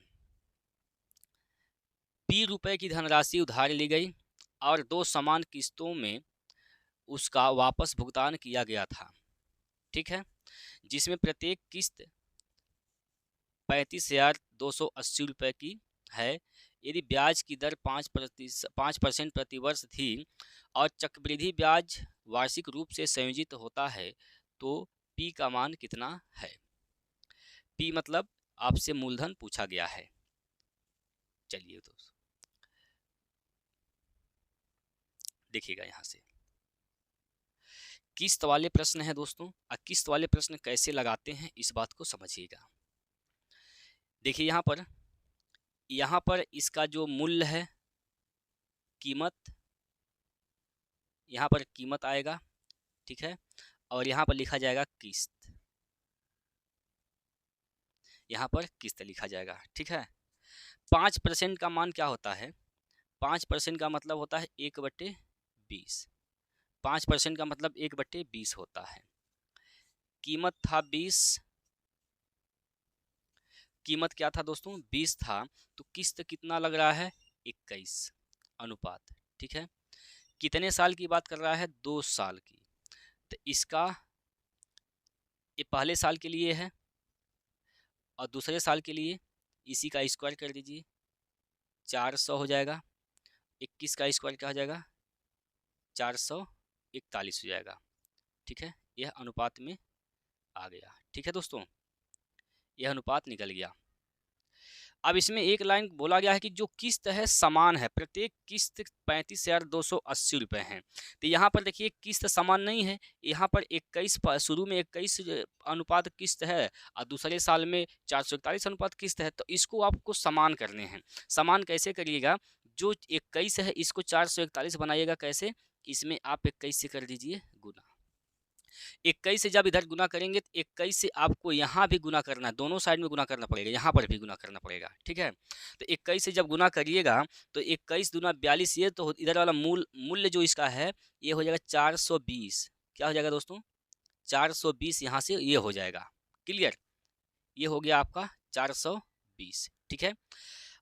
₹P की धनराशि उधार ली गई और 2 समान किस्तों में उसका वापस भुगतान किया गया था। ठीक है, जिसमें प्रत्येक किस्त 35,280 रुपये की है। यदि ब्याज की दर 5% प्रति वर्ष थी और चक्रवृद्धि ब्याज वार्षिक रूप से संयोजित होता है तो पी का मान कितना है। पी मतलब आपसे मूलधन पूछा गया है। चलिए दोस्तों देखिएगा, यहाँ से किस्त वाले प्रश्न है दोस्तों। किस्त वाले प्रश्न कैसे लगाते हैं इस बात को समझिएगा। देखिए यहाँ पर इसका जो मूल्य है, कीमत, यहाँ पर कीमत आएगा, ठीक है, और यहाँ पर लिखा जाएगा किस्त, यहाँ पर किस्त लिखा जाएगा, ठीक है। 5% का मान क्या होता है? 5% का मतलब होता है 1/20। 5% का मतलब 1/20 होता है। कीमत था 20, कीमत क्या था दोस्तों? 20 था। तो किस्त कितना लग रहा है? 21 अनुपात, ठीक है। कितने साल की बात कर रहा है? 2 साल की। तो इसका ये पहले साल के लिए है और दूसरे साल के लिए इसी का स्क्वायर कर दीजिए, 400 हो जाएगा। 21 का स्क्वायर क्या हो जाएगा? 441 हो जाएगा, ठीक है। यह अनुपात में आ गया, ठीक है दोस्तों, यह अनुपात निकल गया। अब इसमें एक लाइन बोला गया है कि जो किस्त है समान है, प्रत्येक किस्त 35,280 रुपये हैं। तो यहाँ पर देखिए किस्त समान नहीं है, यहाँ पर 21 शुरू में 21 अनुपात किस्त है और दूसरे साल में 441 अनुपात किस्त है। तो इसको आपको समान करने हैं। समान कैसे करिएगा? जो 21 है इसको 441 बनाइएगा। कैसे? इसमें आप 21 से कर दीजिए गुना। 21 से जब इधर गुना करेंगे तो 21 से आपको यहाँ भी गुना करना है, दोनों साइड में गुना करना पड़ेगा, यहाँ पर भी गुना करना पड़ेगा, ठीक है। तो 21 से जब गुना करिएगा तो 21 दूना 42, ये तो इधर वाला मूल्य जो इसका है ये हो जाएगा 420। क्या हो जाएगा दोस्तों? 420 यहाँ से ये हो जाएगा। क्लियर? ये हो गया आपका 420, ठीक है।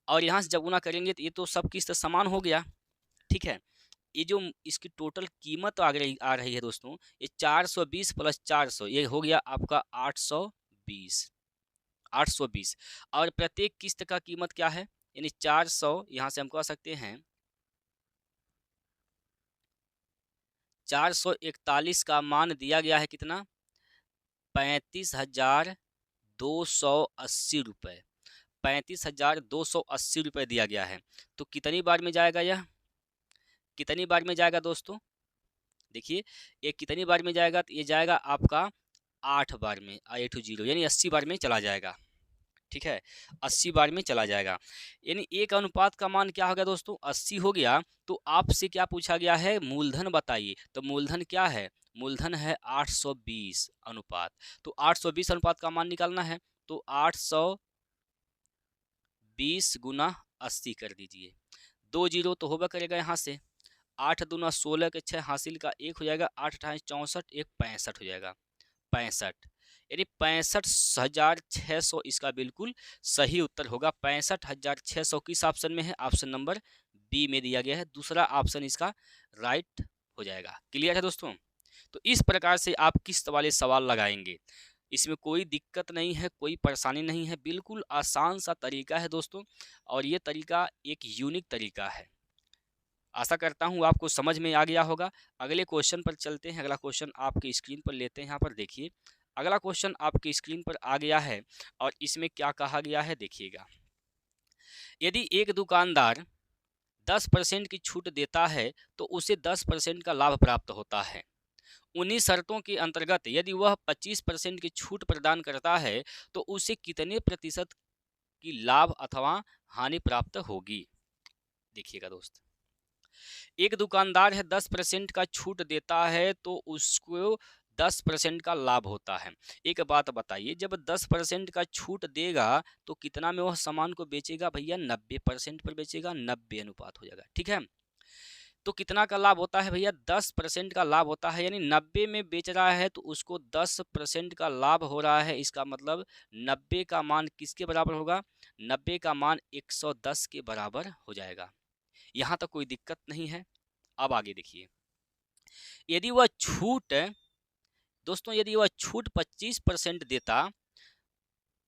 और यहाँ से जब गुना करेंगे तो ये तो सब किस्त समान हो गया, ठीक है। ये जो इसकी टोटल कीमत आ रही है दोस्तों, ये 420 प्लस 400, ये हो गया आपका 820। और प्रत्येक किस्त का कीमत क्या है? यानी 400, यहाँ से हम कह सकते हैं 441 का मान दिया गया है कितना? 35,280 रुपये। 35,280 रुपये दिया गया है। तो कितनी बार में जाएगा यह? कितनी बार में जाएगा दोस्तों? देखिए ये कितनी बार में जाएगा? तो ये जाएगा आपका 8 बार में, 80 यानी 80 बार में चला जाएगा, ठीक है। 80 बार में चला जाएगा। यानी एक अनुपात का मान क्या हो गया दोस्तों? 80 हो गया। तो आपसे क्या पूछा गया है? मूलधन बताइए। तो मूलधन क्या है? मूलधन है 820 अनुपात। तो 820 अनुपात का मान निकालना है। तो 820 गुना 80 कर दीजिए। 2 जीरो तो होगा करेगा यहाँ से। 8 दूना 16 के 6 हासिल का 1 हो जाएगा। 8 अठाई 64, 1 65 हो जाएगा। 65 यानी 65,600 इसका बिल्कुल सही उत्तर होगा। 65,600 किस ऑप्शन में है? ऑप्शन नंबर बी में दिया गया है। दूसरा ऑप्शन इसका राइट हो जाएगा। क्लियर है दोस्तों? तो इस प्रकार से आप किस्त वाले सवाल लगाएंगे। इसमें कोई दिक्कत नहीं है, कोई परेशानी नहीं है, बिल्कुल आसान सा तरीका है दोस्तों। और ये तरीका एक यूनिक तरीका है। आशा करता हूँ आपको समझ में आ गया होगा। अगले क्वेश्चन पर चलते हैं। अगला क्वेश्चन आपके स्क्रीन पर लेते हैं। यहाँ पर देखिए अगला क्वेश्चन आपकी स्क्रीन पर आ गया है और इसमें क्या कहा गया है देखिएगा। यदि एक दुकानदार 10% की छूट देता है तो उसे 10% का लाभ प्राप्त होता है। उन्हीं शर्तों के अंतर्गत यदि वह 25% की छूट प्रदान करता है तो उसे कितने प्रतिशत की लाभ अथवा हानि प्राप्त होगी? देखिएगा दोस्त, एक दुकानदार है 10% का छूट देता है तो उसको 10% का लाभ होता है। एक बात बताइए, जब 10% का छूट देगा तो कितना में वह सामान को बेचेगा? भैया 90% पर बेचेगा। 90 अनुपात हो जाएगा, ठीक है। तो कितना का लाभ होता है भैया? 10% का लाभ होता है। यानी 90 में बेच रहा है तो उसको 10% का लाभ हो रहा है। इसका मतलब 90 का मान किसके बराबर होगा? 90 का मान 110 के बराबर हो जाएगा। यहाँ तक कोई दिक्कत नहीं है। अब आगे देखिए, यदि वह छूट दोस्तों यदि वह छूट 25% देता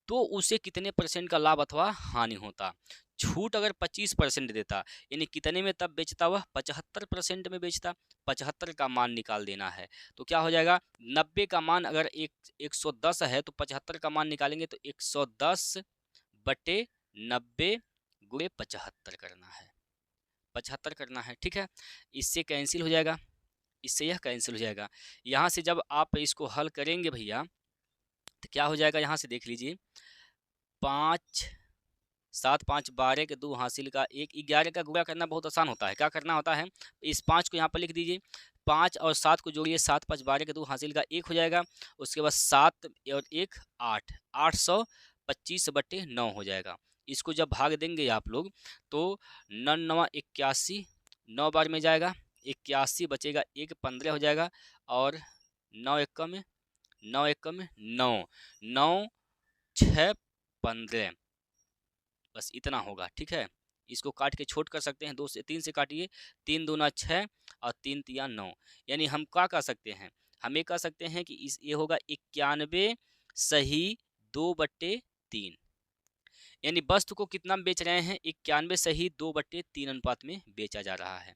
तो उसे कितने परसेंट का लाभ अथवा हानि होता। छूट अगर 25% देता यानी कितने में तब बेचता, वह 75% में बेचता। 75 का मान निकाल देना है तो क्या हो जाएगा, 90 का मान अगर 110 है तो 75 का मान निकालेंगे तो 110/90 गुणे 75 करना है, 75 करना है। ठीक है, इससे कैंसिल हो जाएगा, इससे यह कैंसिल हो जाएगा। यहाँ से जब आप इसको हल करेंगे भैया तो क्या हो जाएगा, यहाँ से देख लीजिए, 5 7 5 12 के 2 हासिल का 1, 11 का गुणा करना बहुत आसान होता है। क्या करना होता है, इस 5 को यहाँ पर लिख दीजिए, 5 और 7 को जोड़िए, 7 5 12 के 2 हासिल का 1 हो जाएगा। उसके बाद 7 और 1 8, 825/9 हो जाएगा। इसको जब भाग देंगे आप लोग तो 9 9 81, 9 बार में जाएगा, 81 बचेगा, 1 15 हो जाएगा, और 9 1 में 9 1 में 9, 9 6 15, बस इतना होगा। ठीक है, इसको काट के छोट कर सकते हैं, 2 से 3 से काटिए, 3 दूना 6 और 3 तिया 9, यानी हम क्या कह सकते हैं, हम ये कह सकते हैं कि ये होगा 91 सही 2/3, यानी वस्तु को कितना में बेच रहे हैं, 91 सही 2/3 अनुपात में बेचा जा रहा है।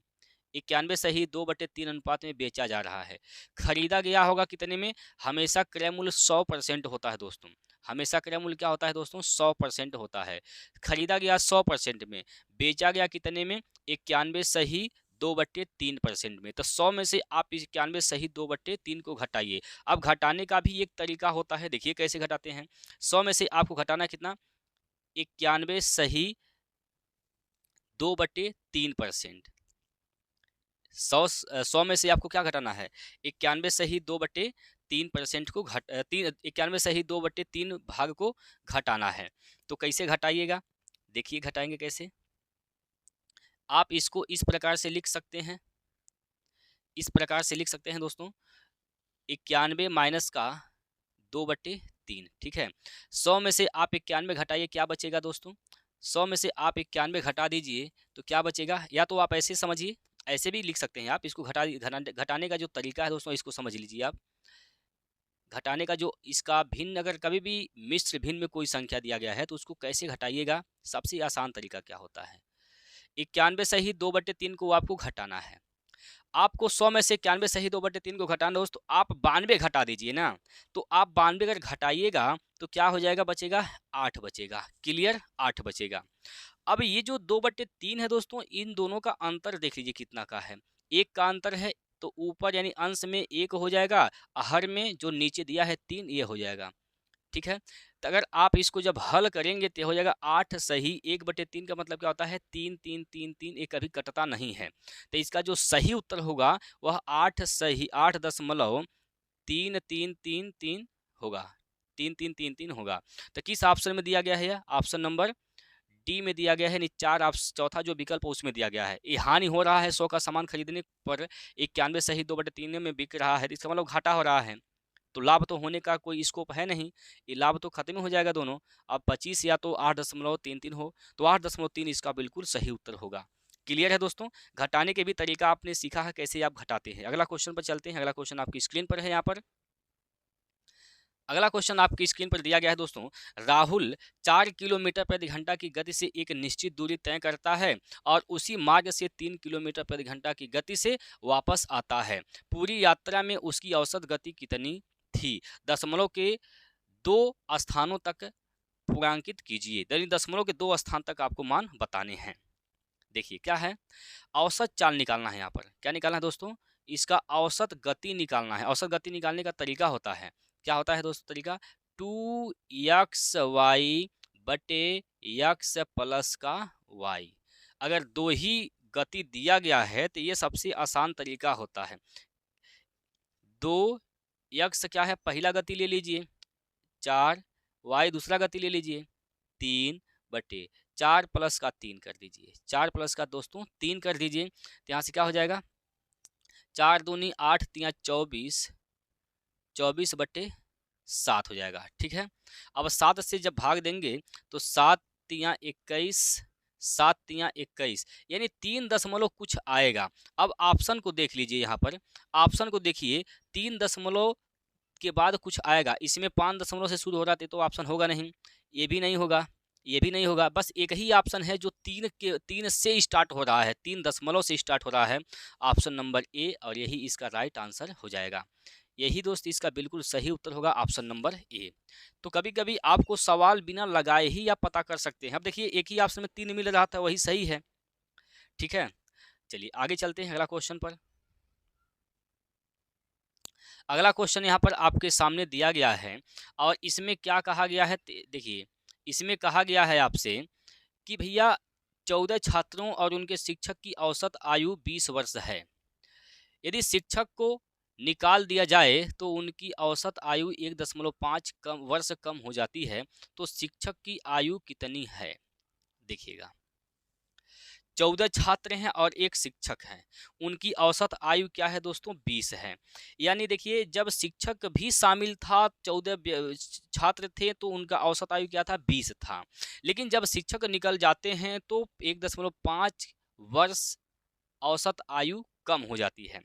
91 सही 2/3 अनुपात में बेचा जा रहा है। खरीदा गया होगा कितने में, हमेशा क्रय मूल्य 100% होता है दोस्तों, हमेशा क्रय मूल्य क्या होता है दोस्तों, 100% होता है। खरीदा गया 100% में, बेचा गया कितने में, 91 सही 2/3% में। तो 100 में से आप 91 सही 2/3 को घटाइए। अब घटाने का भी एक तरीका होता है, देखिए कैसे घटाते हैं। 100 में से आपको घटाना कितना, 91 सही 2/3%। 100 में से आपको क्या घटाना है, 91 सही 2/3% को 91 सही 2/3 भाग को घटाना है। तो कैसे घटाइएगा, देखिए घटाएंगे कैसे। आप इसको इस प्रकार से लिख सकते हैं, इस प्रकार से लिख सकते हैं दोस्तों, 91 माइनस का 2/3। ठीक है, 100 में से आप 91 घटाइए, क्या बचेगा दोस्तों, 100 में से आप 91 घटा दीजिए तो क्या बचेगा, या तो आप ऐसे समझिए, ऐसे भी लिख सकते हैं आप इसको, घटाने का जो तरीका है दोस्तों इसको समझ लीजिए आप। घटाने का जो इसका भिन्न, अगर कभी भी मिश्र भिन्न में कोई संख्या दिया गया है तो उसको कैसे घटाइएगा, सबसे आसान तरीका क्या होता है, 91 सही 2/3 को आपको घटाना है। आपको 100 में से 91 सही 2/3 को घटाना दोस्तों, आप 92 घटा दीजिए ना, तो आप 92 अगर घटाइएगा तो क्या हो जाएगा, बचेगा 8 बचेगा। क्लियर, 8 बचेगा। अब ये जो 2/3 है दोस्तों, इन दोनों का अंतर देख लीजिए कितना का है, 1 का अंतर है, तो ऊपर यानी अंश में 1 हो जाएगा, हर में जो नीचे दिया है 3 ये हो जाएगा। ठीक है, तो अगर आप इसको जब हल करेंगे तो हो जाएगा 8 सही 1/3 का मतलब क्या होता है, 3 3 3 3, ये कभी कटता नहीं है। तो इसका जो सही उत्तर होगा वह 8 सही 8.3333 होगा, 3333 होगा। तो किस ऑप्शन में दिया गया है, यह ऑप्शन नंबर डी में दिया गया है, यानी 4 चौथा जो विकल्प उसमें दिया गया है। ये हानि हो रहा है 100 का सामान खरीदने पर 91 सही 2/3 में बिक रहा है, इसका मतलब घाटा हो रहा है, तो लाभ तो होने का कोई स्कोप है नहीं, ये लाभ तो खत्म हो जाएगा दोनों। अब 25 या तो 8.33 हो, तो 8.3 इसका बिल्कुल सही उत्तर होगा। क्लियर है दोस्तों, घटाने के भी तरीका आपने सीखा है कैसे आप घटाते हैं। अगला क्वेश्चन पर चलते हैं, अगला क्वेश्चन आपकी स्क्रीन पर है। यहाँ पर अगला क्वेश्चन आपकी स्क्रीन पर दिया गया है दोस्तों, राहुल 4 किलोमीटर प्रति घंटा की गति से एक निश्चित दूरी तय करता है और उसी मार्ग से 3 किलोमीटर प्रति घंटा की गति से वापस आता है। पूरी यात्रा में उसकी औसत गति कितनी थी, दशमलव के 2 स्थानों तक पूर्णांकित कीजिए, यानी दशमलव के 2 स्थान तक आपको मान बताने हैं। देखिए क्या है, औसत चाल निकालना है। यहाँ पर क्या निकालना है दोस्तों, इसका औसत गति निकालना है। औसत गति निकालने का तरीका होता है, क्या होता है दोस्तों तरीका, 2xy बटे x प्लस का y। अगर दो ही गति दिया गया है तो ये सबसे आसान तरीका होता है। 2x क्या है, पहला गति ले लीजिए 4, y दूसरा गति ले लीजिए 3 बटे 4 प्लस का 3 कर दीजिए, 4 प्लस का दोस्तों 3 कर दीजिए, तो यहाँ से क्या हो जाएगा, 4 दूनी 8 तिया 24, 24/7 हो जाएगा। ठीक है, अब 7 से जब भाग देंगे तो 7 तिया 21, 7 तिया 21, यानी 3 दशमलव कुछ आएगा। अब ऑप्शन को देख लीजिए, यहाँ पर ऑप्शन को देखिए, 3 दशमलव के बाद कुछ आएगा, इसमें 5 दशमलव से शुरू हो रहा है तो ऑप्शन होगा नहीं, ये भी नहीं होगा, ये भी नहीं होगा। बस एक ही ऑप्शन है जो 3 से स्टार्ट हो रहा है, 3 दशमलव से स्टार्ट हो रहा है, ऑप्शन नंबर ए, और यही इसका राइट आंसर हो जाएगा। यही दोस्त इसका बिल्कुल सही उत्तर होगा, ऑप्शन नंबर ए। तो कभी कभी आपको सवाल बिना लगाए ही आप पता कर सकते हैं। अब देखिए एक ही ऑप्शन में 3 मिल रहा था, वही सही है। ठीक है, चलिए आगे चलते हैं अगला क्वेश्चन पर। अगला क्वेश्चन यहाँ पर आपके सामने दिया गया है और इसमें क्या कहा गया है, देखिए इसमें कहा गया है आपसे कि भैया 14 छात्रों और उनके शिक्षक की औसत आयु 20 वर्ष है। यदि शिक्षक को निकाल दिया जाए तो उनकी औसत आयु 1.5 वर्ष कम हो जाती है, तो शिक्षक की आयु कितनी है? देखिएगा 14 छात्र हैं और एक शिक्षक है, उनकी औसत आयु क्या है दोस्तों? 20 है। यानी देखिए जब शिक्षक भी शामिल था, 14 छात्र थे, तो उनका औसत आयु क्या था? 20 था। लेकिन जब शिक्षक निकल जाते हैं तो 1.5 वर्ष औसत आयु कम हो जाती है।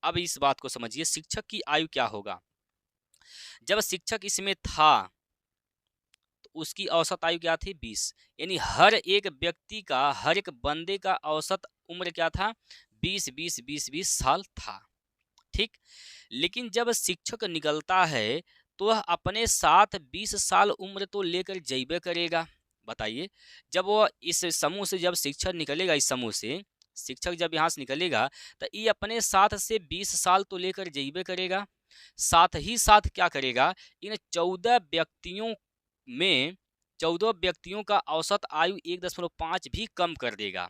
अब इस बात को समझिए, शिक्षक की आयु क्या होगा? जब शिक्षक इसमें था तो उसकी औसत आयु क्या थी? 20। यानी हर एक व्यक्ति का, हर एक बंदे का औसत उम्र क्या था? 20 साल था। ठीक, लेकिन जब शिक्षक निकलता है तो वह अपने साथ 20 साल उम्र तो लेकर जइबे करेगा। बताइए, जब वो इस समूह से, जब शिक्षक निकलेगा इस समूह से, शिक्षक जब यहाँ से निकलेगा तो ये अपने साथ से 20 साल तो लेकर जइबे करेगा। साथ ही साथ क्या करेगा, इन 14 व्यक्तियों का औसत आयु 1.5 भी कम कर देगा।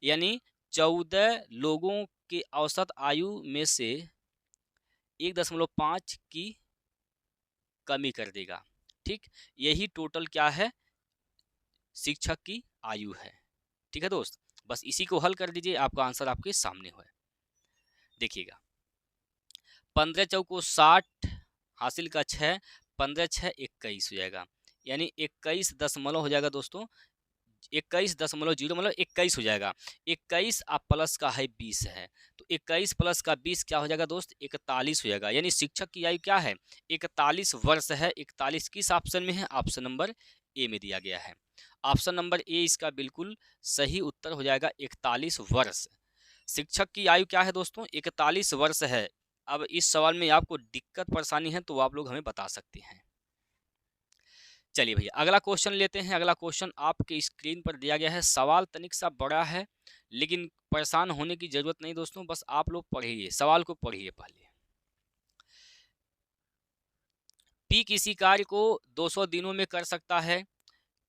यानी 14 लोगों के औसत आयु में से 1.5 की कमी कर देगा। ठीक, यही टोटल क्या है? शिक्षक की आयु है। ठीक है दोस्त, बस इसी को हल कर दीजिए, आपका आंसर आपके सामने है। देखिएगा 15 चौको 60 हासिल का 6, 15 6 21 हो जाएगा। यानी 21 दशमलव हो जाएगा दोस्तों, 21.0 मतलब 21 हो जाएगा। 21 आप प्लस का है 20 है, तो 21 प्लस का 20 क्या हो जाएगा दोस्त? 41 हो जाएगा। यानी शिक्षक की आयु क्या है? 41 वर्ष है। 41 किस ऑप्शन में है? ऑप्शन नंबर ए में दिया गया है। ऑप्शन नंबर ए इसका बिल्कुल सही उत्तर हो जाएगा, 41 वर्ष। शिक्षक की आयु क्या है दोस्तों? 41 वर्ष है। अब इस सवाल में आपको दिक्कत परेशानी है तो आप लोग हमें बता सकते हैं। चलिए भैया अगला क्वेश्चन लेते हैं। अगला क्वेश्चन आपके स्क्रीन पर दिया गया है। सवाल तनिक सा बड़ा है, लेकिन परेशान होने की जरूरत नहीं दोस्तों, बस आप लोग पढ़िए, सवाल को पढ़िए पहले। पी किसी कार्य को 200 दिनों में कर सकता है,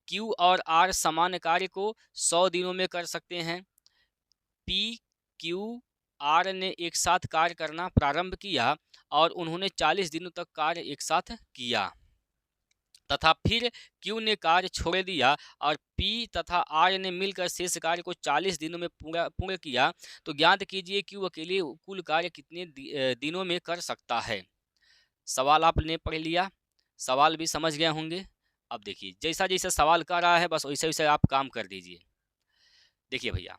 क्यू और आर समान कार्य को 100 दिनों में कर सकते हैं। पी क्यू आर ने एक साथ कार्य करना प्रारंभ किया और उन्होंने 40 दिनों तक कार्य एक साथ किया, तथा फिर क्यू ने कार्य छोड़ दिया और पी तथा आर ने मिलकर शेष कार्य को 40 दिनों में पूर्ण किया, तो ज्ञात कीजिए क्यू अकेले कुल कार्य कितने दिनों में कर सकता है। सवाल आपने पढ़ लिया, सवाल भी समझ गए होंगे। अब देखिए जैसा जैसा सवाल कर रहा है बस वैसे वैसे आप काम कर दीजिए। देखिए भैया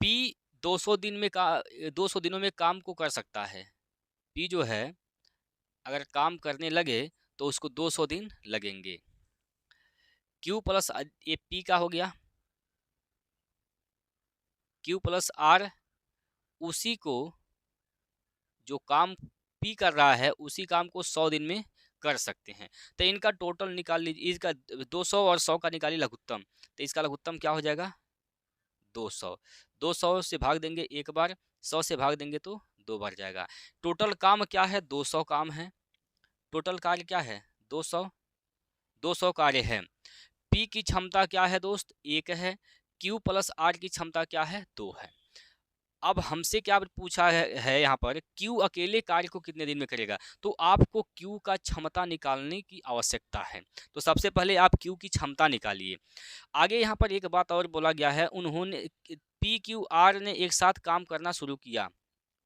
पी 200 दिनों में काम को कर सकता है। पी जो है अगर काम करने लगे तो उसको 200 दिन लगेंगे। Q प्लस ये P का हो गया, Q प्लस R उसी को जो काम P कर रहा है उसी काम को 100 दिन में कर सकते हैं। तो इनका टोटल निकाल लीजिए, इसका 200 और 100 का निकालिए लघुत्तम, तो इसका लघुत्तम क्या हो जाएगा? 200। 200 से भाग देंगे एक बार, 100 से भाग देंगे तो 2 बार जाएगा। टोटल काम क्या है? 200 काम है। टोटल कार्य क्या है? 200 कार्य है। P की क्षमता क्या है दोस्त? 1 है। Q प्लस R की क्षमता क्या है? 2 है। अब हमसे क्या पूछा है यहाँ पर, Q अकेले कार्य को कितने दिन में करेगा, तो आपको Q का क्षमता निकालने की आवश्यकता है। तो सबसे पहले आप Q की क्षमता निकालिए। आगे यहाँ पर एक बात और बोला गया है, उन्होंने PQR ने एक साथ काम करना शुरू किया।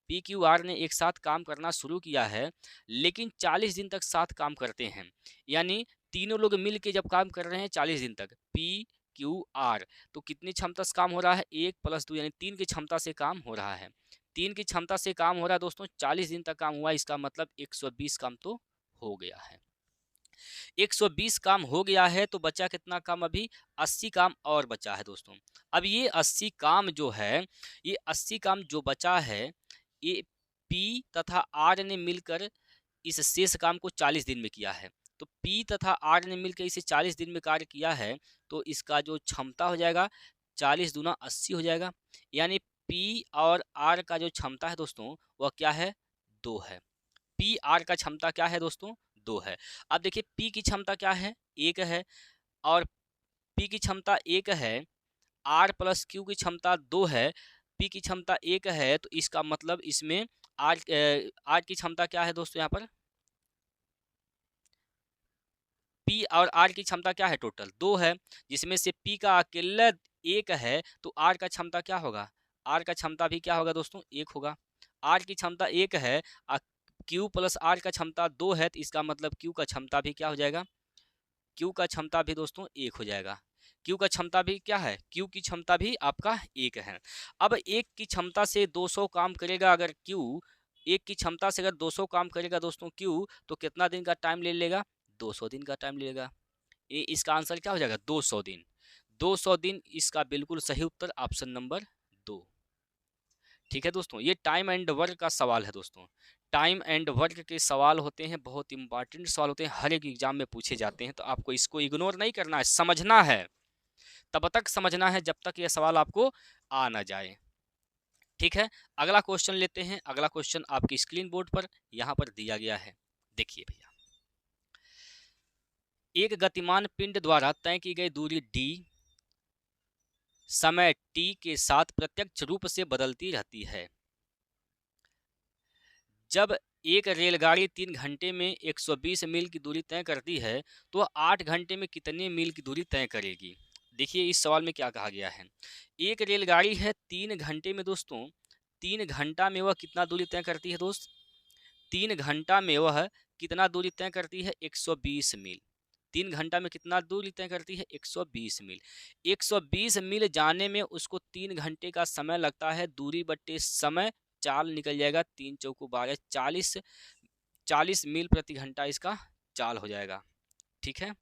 PQR ने एक साथ काम करना शुरू किया है, लेकिन 40 दिन तक साथ काम करते हैं। यानी तीनों लोग मिल के जब काम कर रहे हैं 40 दिन तक, PQR तो कितनी क्षमता से काम हो रहा है? 1 + 2 यानी 3 की क्षमता से काम हो रहा है। 3 की क्षमता से काम हो रहा है दोस्तों, 40 दिन तक काम हुआ, इसका मतलब 120 काम तो हो गया है। 120 काम हो गया है तो बचा कितना काम अभी, 80 काम और बचा है दोस्तों। अब ये 80 काम जो है, ये 80 काम जो बचा है, ये पी तथा आर ने मिलकर इस शेष काम को 40 दिन में किया है। तो पी तथा आर ने मिलकर इसे 40 दिन में कार्य किया है, तो इसका जो क्षमता हो जाएगा 40 दूना 80 हो जाएगा। यानी पी और आर का जो क्षमता है दोस्तों वह क्या है, 2 है। पी आर का क्षमता क्या है दोस्तों, 2 है। अब देखिए पी की क्षमता क्या है, 1 है, और पी की क्षमता 1 है, आर प्लस क्यू की क्षमता 2 है, पी की क्षमता 1 है, तो इसका मतलब इसमें आर की क्षमता क्या है दोस्तों, यहाँ पर पी और आर की क्षमता क्या है, टोटल 2 है, जिसमें से पी का अकेला 1 है, तो आर का क्षमता क्या होगा, आर का क्षमता भी क्या होगा दोस्तों, 1 होगा। आर की क्षमता 1 है, क्यू प्लस आर का क्षमता 2 है, तो इसका मतलब क्यू का क्षमता भी क्या हो जाएगा, क्यू का क्षमता भी दोस्तों 1 हो जाएगा। क्यू का क्षमता भी क्या है, क्यू की क्षमता भी आपका 1 है। अब 1 की क्षमता से 200 काम करेगा अगर क्यू, 1 की क्षमता से अगर 200 काम करेगा दोस्तों क्यू, तो कितना दिन का टाइम ले लेगा, 200 दिन का टाइम ले लेगा। इसका आंसर क्या हो जाएगा, 200 दिन। 200 दिन इसका बिल्कुल सही उत्तर ऑप्शन नंबर 2। ठीक है दोस्तों, ये टाइम एंड वर्क का सवाल है दोस्तों। टाइम एंड वर्क के सवाल होते हैं, बहुत इंपॉर्टेंट सवाल होते हैं, हर एक एग्जाम में पूछे जाते हैं, तो आपको इसको इग्नोर नहीं करना है, समझना है, तब तक समझना है जब तक ये सवाल आपको आ ना जाए। ठीक है, अगला क्वेश्चन लेते हैं। अगला क्वेश्चन आपकी स्क्रीन बोर्ड पर यहाँ पर दिया गया है, देखिए भैया। एक गतिमान पिंड द्वारा तय की गई दूरी d समय t के साथ प्रत्यक्ष रूप से बदलती रहती है। जब एक रेलगाड़ी 3 घंटे में 120 मील की दूरी तय करती है, तो 8 घंटे में कितने मील की दूरी तय करेगी। देखिए इस सवाल में क्या कहा गया है, एक रेलगाड़ी है 3 घंटे में दोस्तों, 3 घंटा में वह कितना दूरी तय करती है दोस्त, 3 घंटा में वह कितना दूरी तय करती है, 120 मील। 3 घंटा में कितना दूरी तय करती है, 120 मील। 120 मील जाने में उसको 3 घंटे का समय लगता है, दूरी बट्टे समय, चाल निकल जाएगा, 3 चौको 12, 40 मील प्रति घंटा इसका चाल हो जाएगा। ठीक है,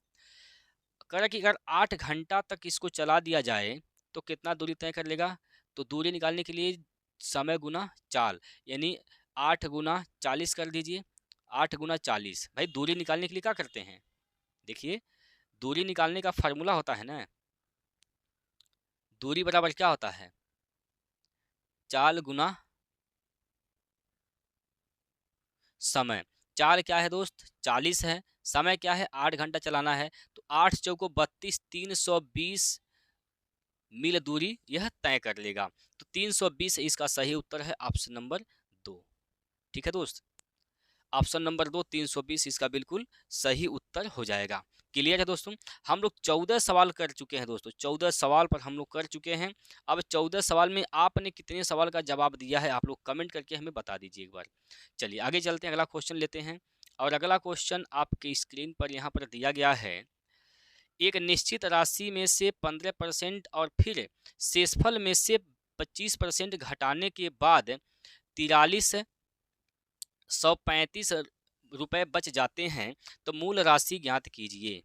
कह कि अगर 8 घंटा तक इसको चला दिया जाए तो कितना दूरी तय कर लेगा, तो दूरी निकालने के लिए समय गुना चाल, यानी 8 गुना 40 कर दीजिए, 8 गुना 40। भाई दूरी निकालने के लिए क्या करते हैं, देखिए दूरी निकालने का फार्मूला होता है ना, दूरी बराबर क्या होता है, चाल गुना समय। चाल क्या है दोस्त, 40 है, समय क्या है 8 घंटा चलाना है, तो 8 चौको 32, 320 मील दूरी यह तय कर लेगा। तो 320 इसका सही उत्तर है ऑप्शन नंबर 2। ठीक है दोस्त, ऑप्शन नंबर 2 320 इसका बिल्कुल सही उत्तर हो जाएगा। क्लियर है दोस्तों, हम लोग 14 सवाल कर चुके हैं दोस्तों, 14 सवाल पर हम लोग कर चुके हैं। अब 14 सवाल में आपने कितने सवाल का जवाब दिया है, आप लोग कमेंट करके हमें बता दीजिए एक बार। चलिए आगे चलते हैं, अगला क्वेश्चन लेते हैं। और अगला क्वेश्चन आपकी स्क्रीन पर यहाँ पर दिया गया है, एक निश्चित राशि में से 15% और फिर शेषफल में से 25% घटाने के बाद 4335 रुपए बच जाते हैं, तो मूल राशि ज्ञात कीजिए।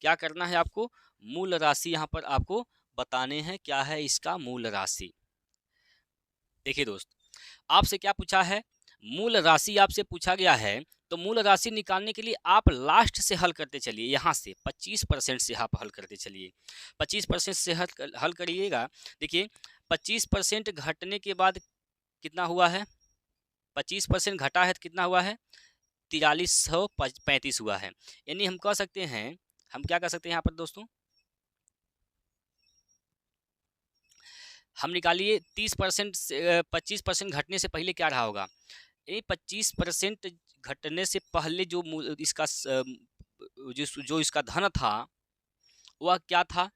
क्या करना है आपको, मूल राशि यहाँ पर आपको बताने हैं, क्या है इसका मूल राशि। देखिए दोस्त, आपसे क्या पूछा है, मूल राशि आपसे पूछा गया है, तो मूल राशि निकालने के लिए आप लास्ट से हल करते चलिए, यहाँ से 25% से आप हल करते चलिए, 25% से हल करिएगा। देखिए 25% घटने के बाद कितना हुआ है, 25% घटा है तो कितना हुआ है, 4335 हुआ है। यानी हम कह सकते हैं, हम क्या कर सकते हैं यहाँ पर दोस्तों, हम निकालिए 30% से 25% घटने से पहले क्या रहा होगा, ये 25% घटने से पहले जो इसका जो इसका धन था वह क्या था,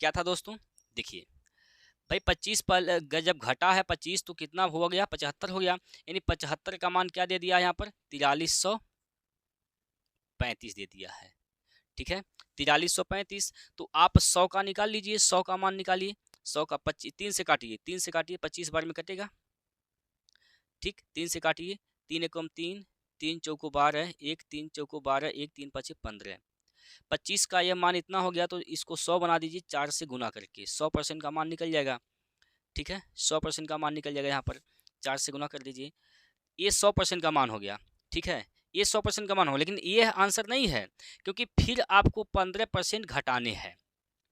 क्या था दोस्तों। देखिए भाई 25 जब घटा है 25 तो कितना हो गया, 75 हो गया, यानी 75 का मान क्या दे दिया यहाँ पर, 4335 दे दिया है। ठीक है, 4335, तो आप 100 का निकाल लीजिए, 100 का मान निकालिए, 100 का 25, 3 से काटिए, 3 से काटिए, 25 बार में कटेगा। ठीक, 3 से काटिए, 3 एकम 3, 3 चौको 12, 1 3 चौको 12, 1 3 5 15। 25 का यह मान इतना हो गया तो इसको 100 बना दीजिए 4 से गुना करके, 100% का मान निकल जाएगा। ठीक है, 100% का मान निकल जाएगा, यहाँ पर 4 से गुना कर दीजिए, ये 100% का मान हो गया। ठीक है, ये 100% का मान हो, लेकिन ये आंसर नहीं है, क्योंकि फिर आपको 15% घटाने हैं।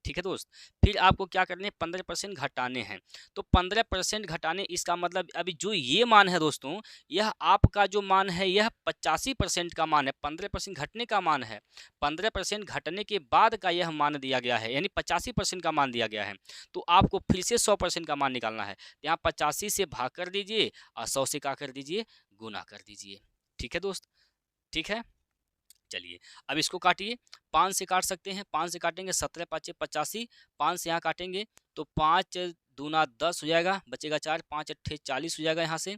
ठीक है दोस्त, फिर आपको क्या करने हैं, 15% घटाने हैं। तो 15% घटाने, इसका मतलब अभी जो ये मान है दोस्तों, यह आपका जो मान है यह 85% का मान है, 15% घटने का मान है। 15% घटने के बाद का यह मान दिया गया है, यानी 85% का मान दिया गया है। तो आपको फिर से 100% का मान निकालना है। यहाँ 85 से भाग कर दीजिए और 100 से क्या कर दीजिए, गुना कर दीजिए। ठीक है दोस्त, ठीक है। चलिए अब इसको काटिए, 5 से काट सकते हैं, 5 से काटेंगे 17 5 85, 5 से यहाँ काटेंगे तो 5 दूना 10 हो जाएगा, बचेगा 4, 5 अट्ठे 40 हो जाएगा यहाँ से,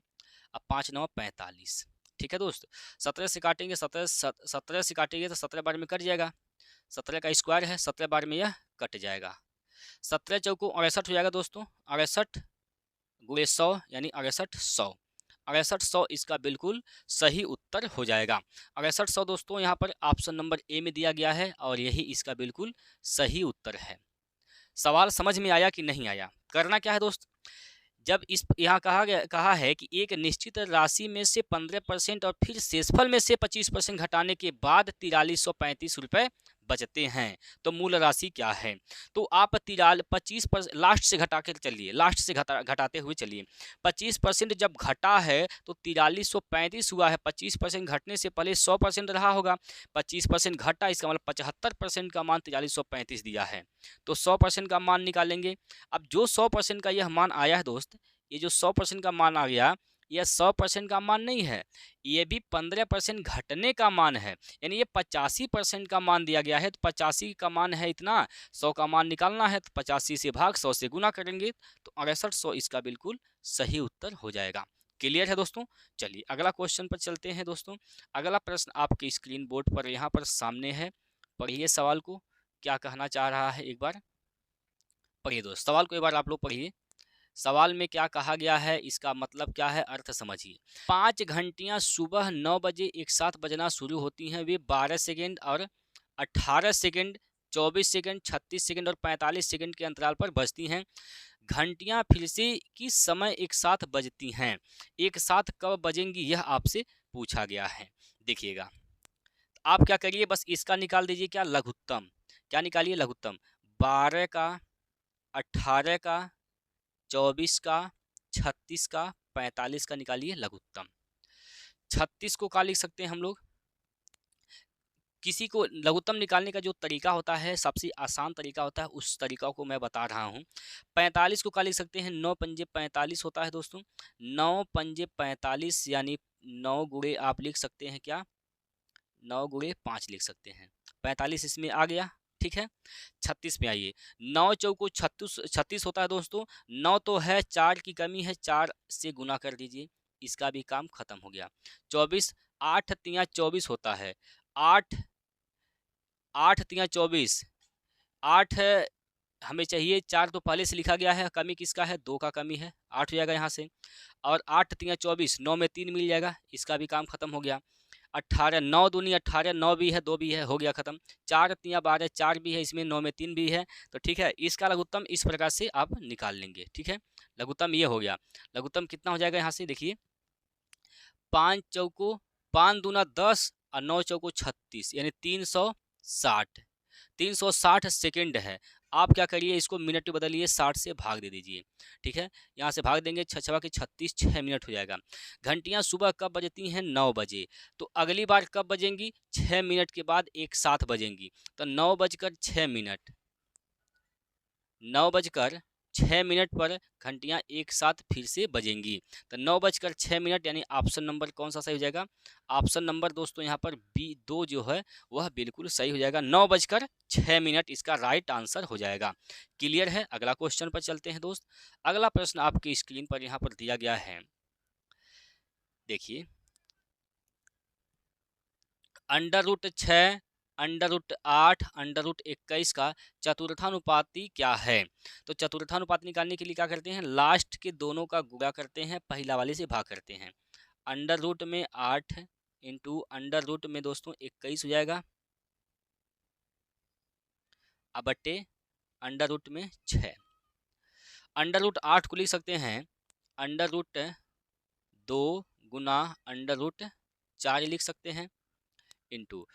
अब 5 9 45। ठीक है दोस्त, 17 से काटेंगे, 17 से काटेंगे तो 17 बार में कट जाएगा, 17 का स्क्वायर है, 17 बार में यह कट जाएगा। 17 चौको 68 हो जाएगा दोस्तों, 68 गुणे 100 यानी 6800, 6800 इसका बिल्कुल सही उत्तर हो जाएगा। 6800 दोस्तों यहाँ पर ऑप्शन नंबर ए में दिया गया है और यही इसका बिल्कुल सही उत्तर है। सवाल समझ में आया कि नहीं आया? करना क्या है दोस्त, जब इस यहाँ कहा है कि एक निश्चित राशि में से 15% और फिर शेषफल में से 25% घटाने के बाद 4335 रुपये बचते हैं, तो मूल राशि क्या है? तो आप 25% लास्ट से घटा कर चलिए, लास्ट से घटाते हुए चलिए। 25% जब घटा है तो 4335 हुआ है, 25% घटने से पहले 100% रहा होगा, 25% घटा, इसका मतलब 75% का मान 4335 दिया है, तो 100% का मान निकालेंगे। अब जो 100% का यह मान आया है दोस्त, ये जो 100% का मान आ गया, यह 100% का मान नहीं है, ये भी 15% घटने का मान है, यानी ये 85% का मान दिया गया है। तो 85 का मान है इतना, 100 का मान निकालना है तो 85 से भाग 100 से गुना करेंगे तो 6800 इसका बिल्कुल सही उत्तर हो जाएगा। क्लियर है दोस्तों? चलिए अगला क्वेश्चन पर चलते हैं दोस्तों। अगला प्रश्न आपके स्क्रीन बोर्ड पर यहाँ पर सामने है, पढ़िए सवाल को, क्या कहना चाह रहा है, एक बार पढ़िए दोस्त, सवाल को एक बार आप लोग पढ़िए। सवाल में क्या कहा गया है, इसका मतलब क्या है, अर्थ समझिए। 5 घंटियां सुबह 9 बजे एक साथ बजना शुरू होती हैं, वे 12 सेकेंड और 18 सेकेंड, 24 सेकेंड, 36 सेकेंड और 45 सेकेंड के अंतराल पर बजती हैं। घंटियां फिर से किस समय एक साथ बजती हैं, एक साथ कब बजेंगी, यह आपसे पूछा गया है। देखिएगा, आप क्या करिए, बस इसका निकाल दीजिए, क्या लघुत्तम, क्या निकालिए, लघुत्तम। 12 का, 18 का, 24 का, 36 का, 45 का निकालिए लघुत्तम। 36 को क्या लिख सकते हैं हम लोग, किसी को लघुत्तम निकालने का जो तरीका होता है, सबसे आसान तरीका होता है, उस तरीका को मैं बता रहा हूँ। 45 को क्या लिख सकते हैं, 9 पंजे 45 होता है दोस्तों, 9 पंजे 45 यानी 9 गुणे आप लिख सकते हैं क्या, 9 गुणे 5 लिख सकते हैं, 45 इसमें आ गया। ठीक है, 36 में आइए, 9 चौको 36 होता है दोस्तों, 9 तो है, 4 की कमी है, 4 से गुना कर दीजिए, इसका भी काम खत्म हो गया। 24, 8 तिया 24 होता है, 8 तिया 24, 8 हमें चाहिए, 4 तो पहले से लिखा गया है, कमी किसका है, 2 का कमी है, 8 हो जाएगा यहाँ से, और 8 तिया 24, 9 में 3 मिल जाएगा, इसका भी काम खत्म हो गया। 18, 9 दूनी 18, 9 भी है, 2 भी है, हो गया खत्म। 4 तिया 12, 4 भी है इसमें, 9 में 3 भी है, तो ठीक है, इसका लघुत्तम इस प्रकार से आप निकाल लेंगे। ठीक है, लघुत्तम ये हो गया। लघुत्तम कितना हो जाएगा यहाँ से, देखिए, 5 चौको 5 दूना 10 और 9 चौको 36 यानी 360, 360 सेकेंड है। आप क्या करिए, इसको मिनट में बदलिए, 60 से भाग दे दीजिए। ठीक है, यहाँ से भाग देंगे, 6 के 36, 6 मिनट हो जाएगा। घंटियाँ सुबह कब बजती हैं, 9 बजे, तो अगली बार कब बजेंगी, 6 मिनट के बाद एक साथ बजेंगी, तो 9:06, 9:06 पर घंटियां एक साथ फिर से बजेंगी, तो 9:06 यानी ऑप्शन नंबर कौन सा सही हो जाएगा, ऑप्शन नंबर दोस्तों यहाँ पर B2 जो है वह बिल्कुल सही हो जाएगा, 9:06 इसका राइट आंसर हो जाएगा। क्लियर है? अगला क्वेश्चन पर चलते हैं दोस्त। अगला प्रश्न आपकी स्क्रीन पर यहाँ पर दिया गया है, देखिए, √6 √8 √21 का चतुर्थानुपाती क्या है? तो चतुर्थानुपात निकालने के लिए क्या करते हैं, लास्ट के दोनों का गुणा करते हैं, पहला वाले से भाग करते हैं। अंडर रूट में 8 इंटू अंडर रूट में दोस्तों 21 हो जाएगा, अब बट्टे अंडर रूट में 6। अंडर रूट 8 को लिख सकते हैं अंडर रूट 2 गुना अंडर रूट 4 लिख सकते हैं, इंटू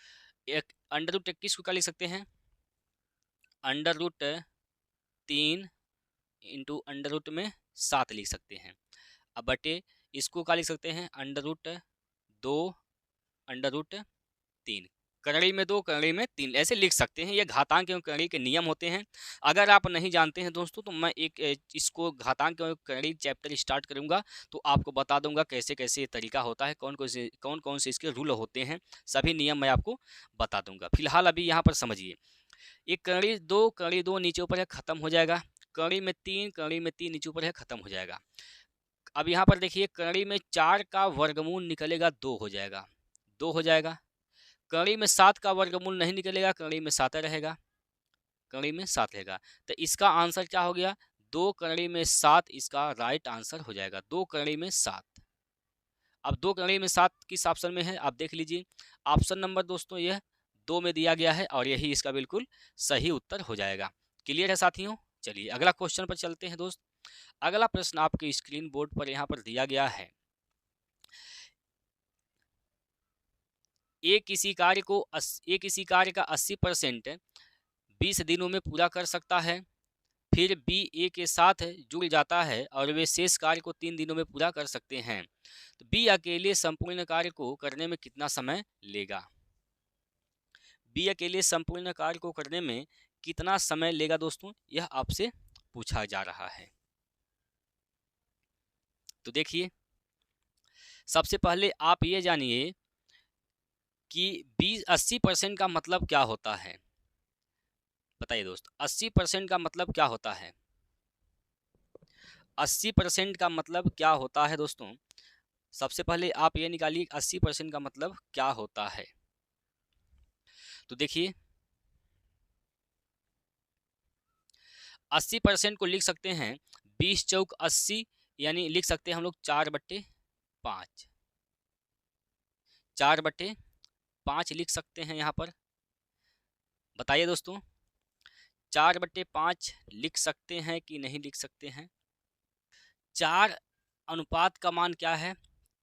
एक अंडर रूट 21 को क्या लिख सकते हैं, under root 3 into under root में 7 लिख सकते हैं। अब बटे इसको क्या लिख सकते हैं, अंडर रूट 2 अंडर रूट 3, करड़ी में 2 करड़ी में 3 ऐसे लिख सकते हैं। ये घातांक एवं करड़ी के नियम होते हैं। अगर आप नहीं जानते हैं दोस्तों तो मैं एक इसको घातांक एवं करड़ी चैप्टर स्टार्ट करूंगा तो आपको बता दूंगा कैसे कैसे ये तरीका होता है, कौन कौन से इसके रूल होते हैं, सभी नियम मैं आपको बता दूंगा। फिलहाल अभी यहाँ पर समझिए, एक करड़ी दो नीचे ऊपर है, खत्म हो जाएगा। करड़ी में 3 नीचे ऊपर है, खत्म हो जाएगा। अब यहाँ पर देखिए करड़ी में 4 का वर्गमूल निकलेगा 2 हो जाएगा, 2 हो जाएगा। कड़ी में 7 का वर्गमूल नहीं निकलेगा, कड़ी में 7 रहेगा, कड़ी में 7 रहेगा। तो इसका आंसर क्या हो गया, 2 कड़ी में 7 इसका राइट आंसर हो जाएगा, 2 कड़ी में 7। अब 2 कड़ी में 7 किस ऑप्शन में है आप देख लीजिए, ऑप्शन नंबर दोस्तों यह 2 में दिया गया है और यही इसका बिल्कुल सही उत्तर हो जाएगा। क्लियर है साथियों? चलिए अगला क्वेश्चन पर चलते हैं दोस्त। अगला प्रश्न आपके स्क्रीन बोर्ड पर यहाँ पर दिया गया है, एक किसी कार्य का 80% 20 दिनों में पूरा कर सकता है, फिर बी ए के साथ जुड़ जाता है और वे शेष कार्य को 3 दिनों में पूरा कर सकते हैं, तो बी अकेले संपूर्ण कार्य को करने में कितना समय लेगा? बी अकेले संपूर्ण कार्य को करने में कितना समय लेगा दोस्तों, यह आपसे पूछा जा रहा है। तो देखिए सबसे पहले आप ये जानिए कि 80% का मतलब क्या होता है, बताइए दोस्त 80% का मतलब क्या होता है? 80% का मतलब क्या होता है दोस्तों? सबसे पहले आप ये निकालिए 80% का मतलब क्या होता है। तो देखिए 80% को लिख सकते हैं 20 चौक 80, यानी लिख सकते हैं हम लोग 4/5, 4/5 लिख सकते हैं यहाँ पर। बताइए दोस्तों 4/5 लिख सकते हैं कि नहीं लिख सकते हैं? 4 अनुपात का मान क्या है?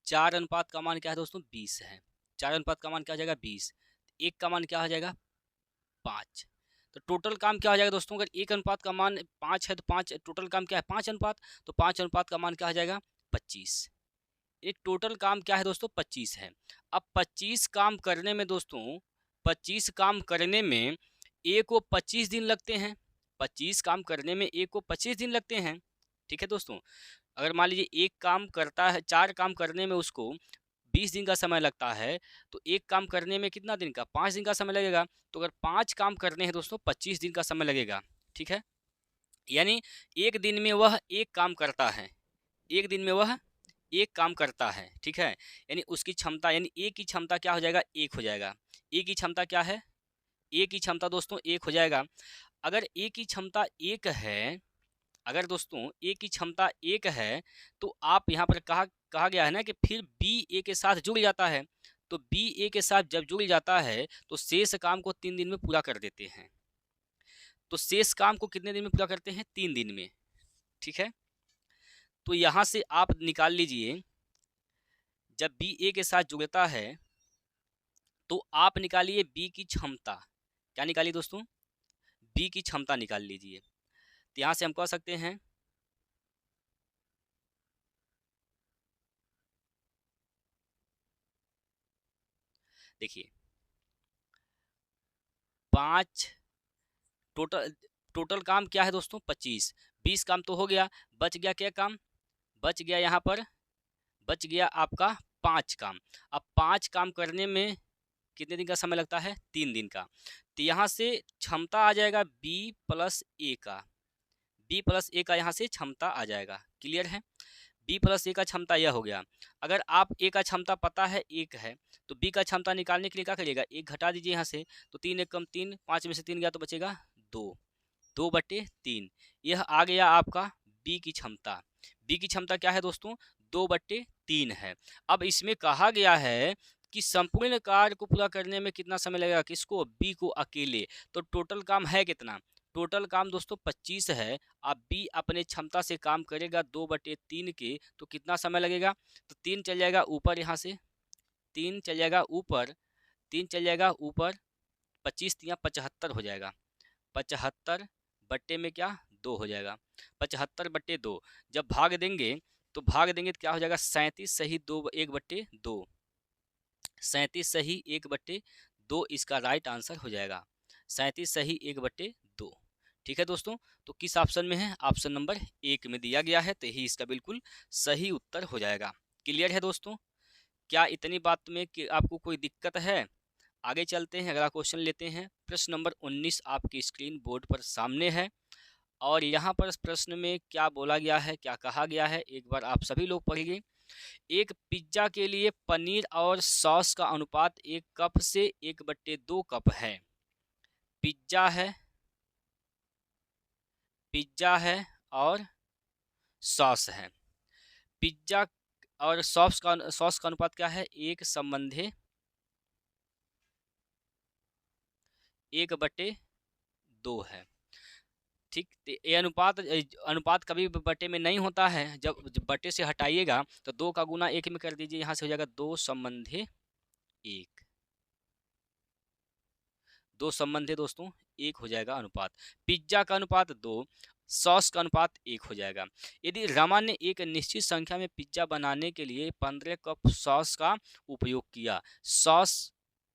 4 अनुपात का मान क्या है दोस्तों? 20 है। 4 अनुपात का मान क्या हो जाएगा? 20। 1 का मान क्या हो जाएगा? 5। तो टोटल काम क्या हो जाएगा दोस्तों? अगर 1 अनुपात का मान 5 है तो 5 टोटल काम क्या है? 5 अनुपात, तो 5 अनुपात का मान क्या हो जाएगा? 25। ये टोटल काम क्या है दोस्तों? 25 है। अब 25 काम करने में दोस्तों, 25 काम करने में ए को 25 दिन लगते हैं। 25 काम करने में ए को 25 दिन लगते हैं। ठीक है दोस्तों, अगर मान लीजिए एक काम करता है, 4 काम करने में उसको 20 दिन का समय लगता है, तो एक काम करने में कितना दिन का? 5 दिन का समय लगेगा। तो अगर 5 काम करने हैं दोस्तों 25 दिन का समय लगेगा। ठीक है, यानी एक दिन में वह एक काम करता है, एक दिन में वह एक काम करता है। ठीक है, यानी उसकी क्षमता, यानी ए की क्षमता क्या हो जाएगा? 1 हो जाएगा। ए की क्षमता क्या है? ए की क्षमता दोस्तों 1 हो जाएगा। अगर ए की क्षमता 1 है, अगर दोस्तों ए की क्षमता 1 है, तो आप यहाँ पर कहा गया है ना कि फिर बी ए के साथ जुड़ जाता है। तो बी ए के साथ जब जुड़ जाता है तो शेष काम को 3 दिन में पूरा कर देते हैं। तो शेष काम को कितने दिन में पूरा करते हैं? 3 दिन में। ठीक है, तो यहाँ से आप निकाल लीजिए, जब बी ए के साथ जुड़ता है तो आप निकालिए बी की क्षमता। क्या निकालिए दोस्तों? बी की क्षमता निकाल लीजिए। तो यहाँ से हम कह सकते हैं देखिए 5 टोटल काम क्या है दोस्तों? 25। 20 काम तो हो गया, बच गया क्या काम? बच गया यहाँ पर, बच गया आपका 5 काम। अब 5 काम करने में कितने दिन का समय लगता है? 3 दिन का। तो यहाँ से क्षमता आ जाएगा B+A का, B+A का यहाँ से क्षमता आ जाएगा। क्लियर है? बी प्लस ए का क्षमता यह हो गया। अगर आप ए का क्षमता पता है 1 है, तो बी का क्षमता निकालने के लिए क्या करिएगा, 1 घटा दीजिए यहाँ से, तो 3 1 कम 3, 5 में से 3 गया तो बचेगा 2, 2/3। यह आ गया आपका बी की क्षमता। बी की क्षमता क्या है दोस्तों, 2/3 है। अब इसमें कहा गया है कि संपूर्ण कार्य को पूरा करने में कितना समय लगेगा, किसको, बी को अकेले। तो टोटल काम है कितना, टोटल काम दोस्तों 25 है। अब बी अपने क्षमता से काम करेगा 2/3 के, तो कितना समय लगेगा, तो 3 चल जाएगा ऊपर, यहाँ से 3 चल जाएगा ऊपर, 3 चल जाएगा ऊपर, 25 या 75 हो जाएगा, 75 बट्टे में क्या 2 हो जाएगा, 75/2। जब भाग देंगे तो क्या हो जाएगा, 37 सही 2 1/2, 37 सही 1/2 इसका राइट आंसर हो जाएगा, 37 सही 1/2। ठीक है दोस्तों, तो किस ऑप्शन में है, ऑप्शन नंबर 1 में दिया गया है, तो यही इसका बिल्कुल सही उत्तर हो जाएगा। क्लियर है दोस्तों, क्या इतनी बात में कि आपको कोई दिक्कत है। आगे चलते हैं, अगला क्वेश्चन लेते हैं। प्रश्न नंबर 19 आपकी स्क्रीन बोर्ड पर सामने है, और यहाँ पर प्रश्न में क्या बोला गया है, क्या कहा गया है, एक बार आप सभी लोग पढ़िए। एक पिज्जा के लिए पनीर और सॉस का अनुपात 1 कप से 1/2 कप है। पिज्जा है, पिज्जा है और सॉस है। पिज्जा और सॉस का अनुपात क्या है, 1/2 है। ठीक, तो ये अनुपात कभी भी बटे में नहीं होता है। जब बटे से हटाइएगा तो 2 का गुना 1 में कर दीजिए, यहाँ से हो जाएगा 2/1, 2 दोस्तों 1 हो जाएगा अनुपात। पिज्जा का अनुपात 2, सॉस का अनुपात 1 हो जाएगा। यदि रमा ने एक निश्चित संख्या में पिज्जा बनाने के लिए 15 कप सॉस का उपयोग किया, सॉस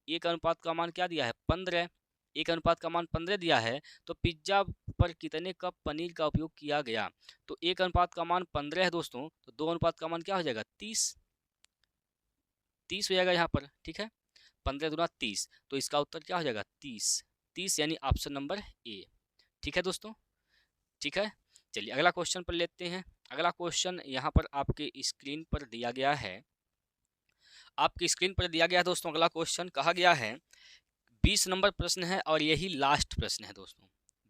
1 अनुपात का मान क्या दिया है, 15, 1 अनुपात का मान 15 दिया है, तो पिज्जा पर कितने कप पनीर का उपयोग किया गया, तो 1 अनुपात का मान 15 है दोस्तों, तो 2 अनुपात का मान क्या हो जाएगा, 30, 30 हो जाएगा यहाँ पर। ठीक है, 15 दूना 30, तो इसका उत्तर क्या हो जाएगा, 30, 30 यानी ऑप्शन नंबर ए। ठीक है दोस्तों, ठीक है। चलिए अगला क्वेश्चन पर लेते हैं। अगला क्वेश्चन यहाँ पर आपके स्क्रीन पर दिया गया है, आपकी स्क्रीन पर दिया गया है दोस्तों। अगला क्वेश्चन कहा गया है, 20 नंबर प्रश्न है और यही लास्ट प्रश्न है दोस्तों,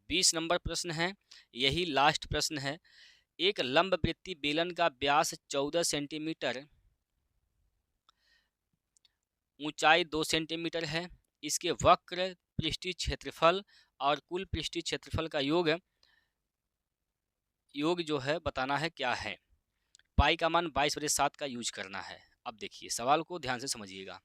20 नंबर प्रश्न है, यही लास्ट प्रश्न है। एक लंबवृत्तीय बेलन का व्यास 14 सेंटीमीटर, ऊंचाई 2 सेंटीमीटर है। इसके वक्र पृष्ठीय क्षेत्रफल और कुल पृष्ठीय क्षेत्रफल का योग जो है बताना है, क्या है। पाई का मान 22/7 का यूज करना है। अब देखिए सवाल को ध्यान से समझिएगा,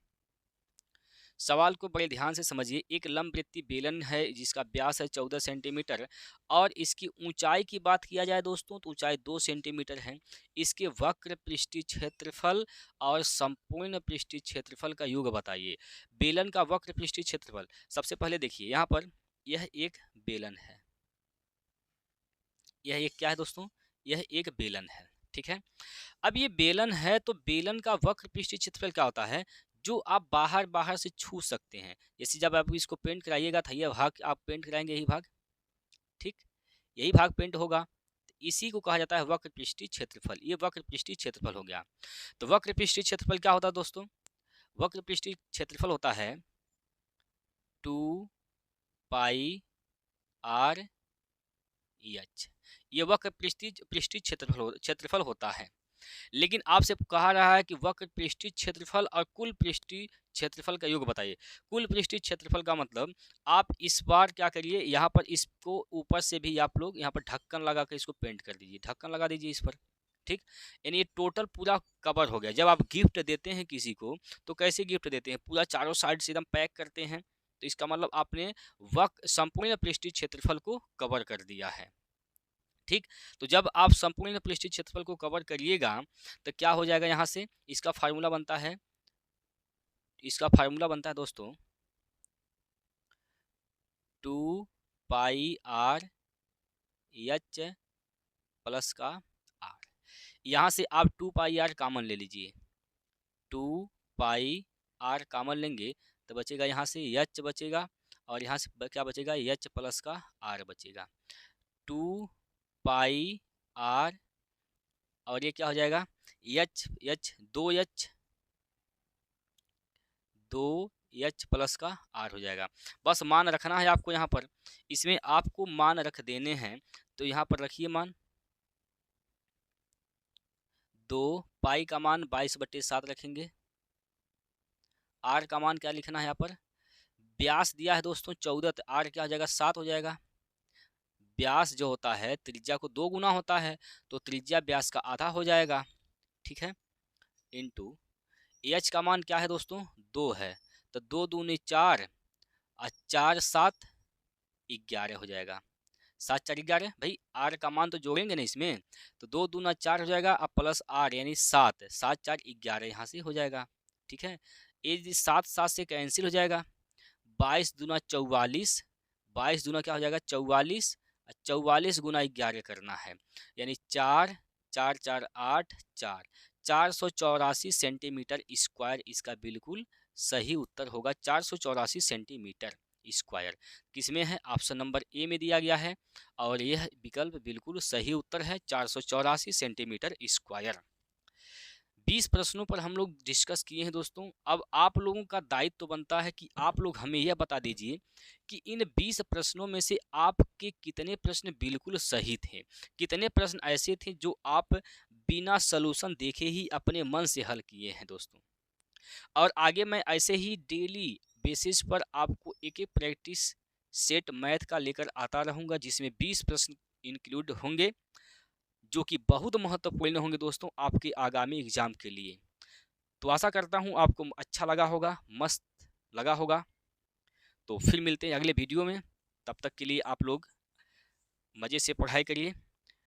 सवाल को बड़े ध्यान से समझिए। एक लंबवृत्तीय बेलन है जिसका व्यास है 14 सेंटीमीटर, और इसकी ऊंचाई की बात किया जाए दोस्तों तो ऊंचाई 2 सेंटीमीटर है। इसके वक्र पृष्ठीय क्षेत्रफल और संपूर्ण पृष्ठीय क्षेत्रफल का योग बताइए। बेलन का वक्र पृष्ठीय क्षेत्रफल, सबसे पहले देखिए यहाँ पर यह एक बेलन है, यह एक क्या है दोस्तों, यह एक बेलन है। ठीक है, अब ये बेलन है तो बेलन का वक्र पृष्ठीय क्षेत्रफल क्या होता है, जो आप बाहर बाहर से छू सकते हैं। जैसे जब आप इसको पेंट कराइएगा था, यह भाग आप पेंट कराएंगे, यही भाग, ठीक, यही भाग पेंट होगा, इसी को कहा जाता है वक्र पृष्ठीय क्षेत्रफल। ये वक्र पृष्ठीय क्षेत्रफल हो गया। तो वक्र पृष्ठीय क्षेत्रफल क्या होता है दोस्तों, वक्र पृष्ठीय क्षेत्रफल होता है 2πr h। ये वक्र पृष्ठीय क्षेत्रफल होता है। लेकिन आपसे कहा रहा है कि वक्र पृष्ठीय क्षेत्रफल और कुल पृष्ठीय क्षेत्रफल का योग बताइए। कुल पृष्ठीय क्षेत्रफल का मतलब, आप इस बार क्या करिए, यहाँ पर इसको ऊपर से भी आप लोग यहाँ पर ढक्कन लगा कर इसको पेंट कर दीजिए, ढक्कन लगा दीजिए इस पर। ठीक, यानी ये टोटल पूरा कवर हो गया। जब आप गिफ्ट देते हैं किसी को तो कैसे गिफ्ट देते हैं, पूरा चारों साइड से एकदम पैक करते हैं, तो इसका मतलब आपने वक्र संपूर्ण पृष्ठीय क्षेत्रफल को कवर कर दिया है। ठीक, तो जब आप संपूर्ण पृष्ठीय क्षेत्रफल को कवर करिएगा तो क्या हो जाएगा, यहाँ से इसका फार्मूला बनता है, दोस्तों 2πr h प्लस का r। यहाँ से आप 2πr कॉमन ले लीजिए, 2πr कॉमन लेंगे तो बचेगा यहाँ से h बचेगा, और यहाँ से क्या बचेगा, h प्लस का r बचेगा। 2πr और ये क्या हो जाएगा, एच एच 2H प्लस का R हो जाएगा। बस मान रखना है आपको यहाँ पर, इसमें आपको मान रख देने हैं। तो यहाँ पर रखिए मान 2 पाई का मान 22/7 रखेंगे। R का मान क्या लिखना है यहाँ पर, व्यास दिया है दोस्तों 14, तो R क्या हो जाएगा 7 हो जाएगा। व्यास जो होता है त्रिज्या को 2 गुना होता है, तो त्रिज्या व्यास का आधा हो जाएगा, ठीक है। इनटू एच का मान क्या है दोस्तों 2 है, तो 2 दूनी 4 और 4 7 11 हो जाएगा। 7 4 11 भाई, आर का मान तो जोड़ेंगे ना इसमें, तो 2 दूना 4 हो जाएगा अब प्लस आर यानी 7 7 4 11 यहाँ से हो जाएगा, ठीक है। ये 7 7 से कैंसिल हो जाएगा। 22 दूना 44, 22 दूना क्या हो जाएगा 44, 44 गुना 11 करना है, यानी 4 4 4 8 4 484 सेंटीमीटर स्क्वायर इसका बिल्कुल सही उत्तर होगा। 484 सेंटीमीटर स्क्वायर किसमें है, ऑप्शन नंबर ए में दिया गया है, और यह विकल्प बिल्कुल सही उत्तर है 484 सेंटीमीटर स्क्वायर। 20 प्रश्नों पर हम लोग डिस्कस किए हैं दोस्तों। अब आप लोगों का दायित्व तो बनता है कि आप लोग हमें यह बता दीजिए कि इन 20 प्रश्नों में से आपके कितने प्रश्न बिल्कुल सही थे, कितने प्रश्न ऐसे थे जो आप बिना सलूशन देखे ही अपने मन से हल किए हैं दोस्तों। और आगे मैं ऐसे ही डेली बेसिस पर आपको एक एक प्रैक्टिस सेट मैथ का लेकर आता रहूँगा, जिसमें 20 प्रश्न इंक्लूड होंगे, जो कि बहुत महत्वपूर्ण होंगे दोस्तों आपके आगामी एग्जाम के लिए। तो आशा करता हूँ आपको अच्छा लगा होगा, मस्त लगा होगा। तो फिर मिलते हैं अगले वीडियो में, तब तक के लिए आप लोग मज़े से पढ़ाई करिए।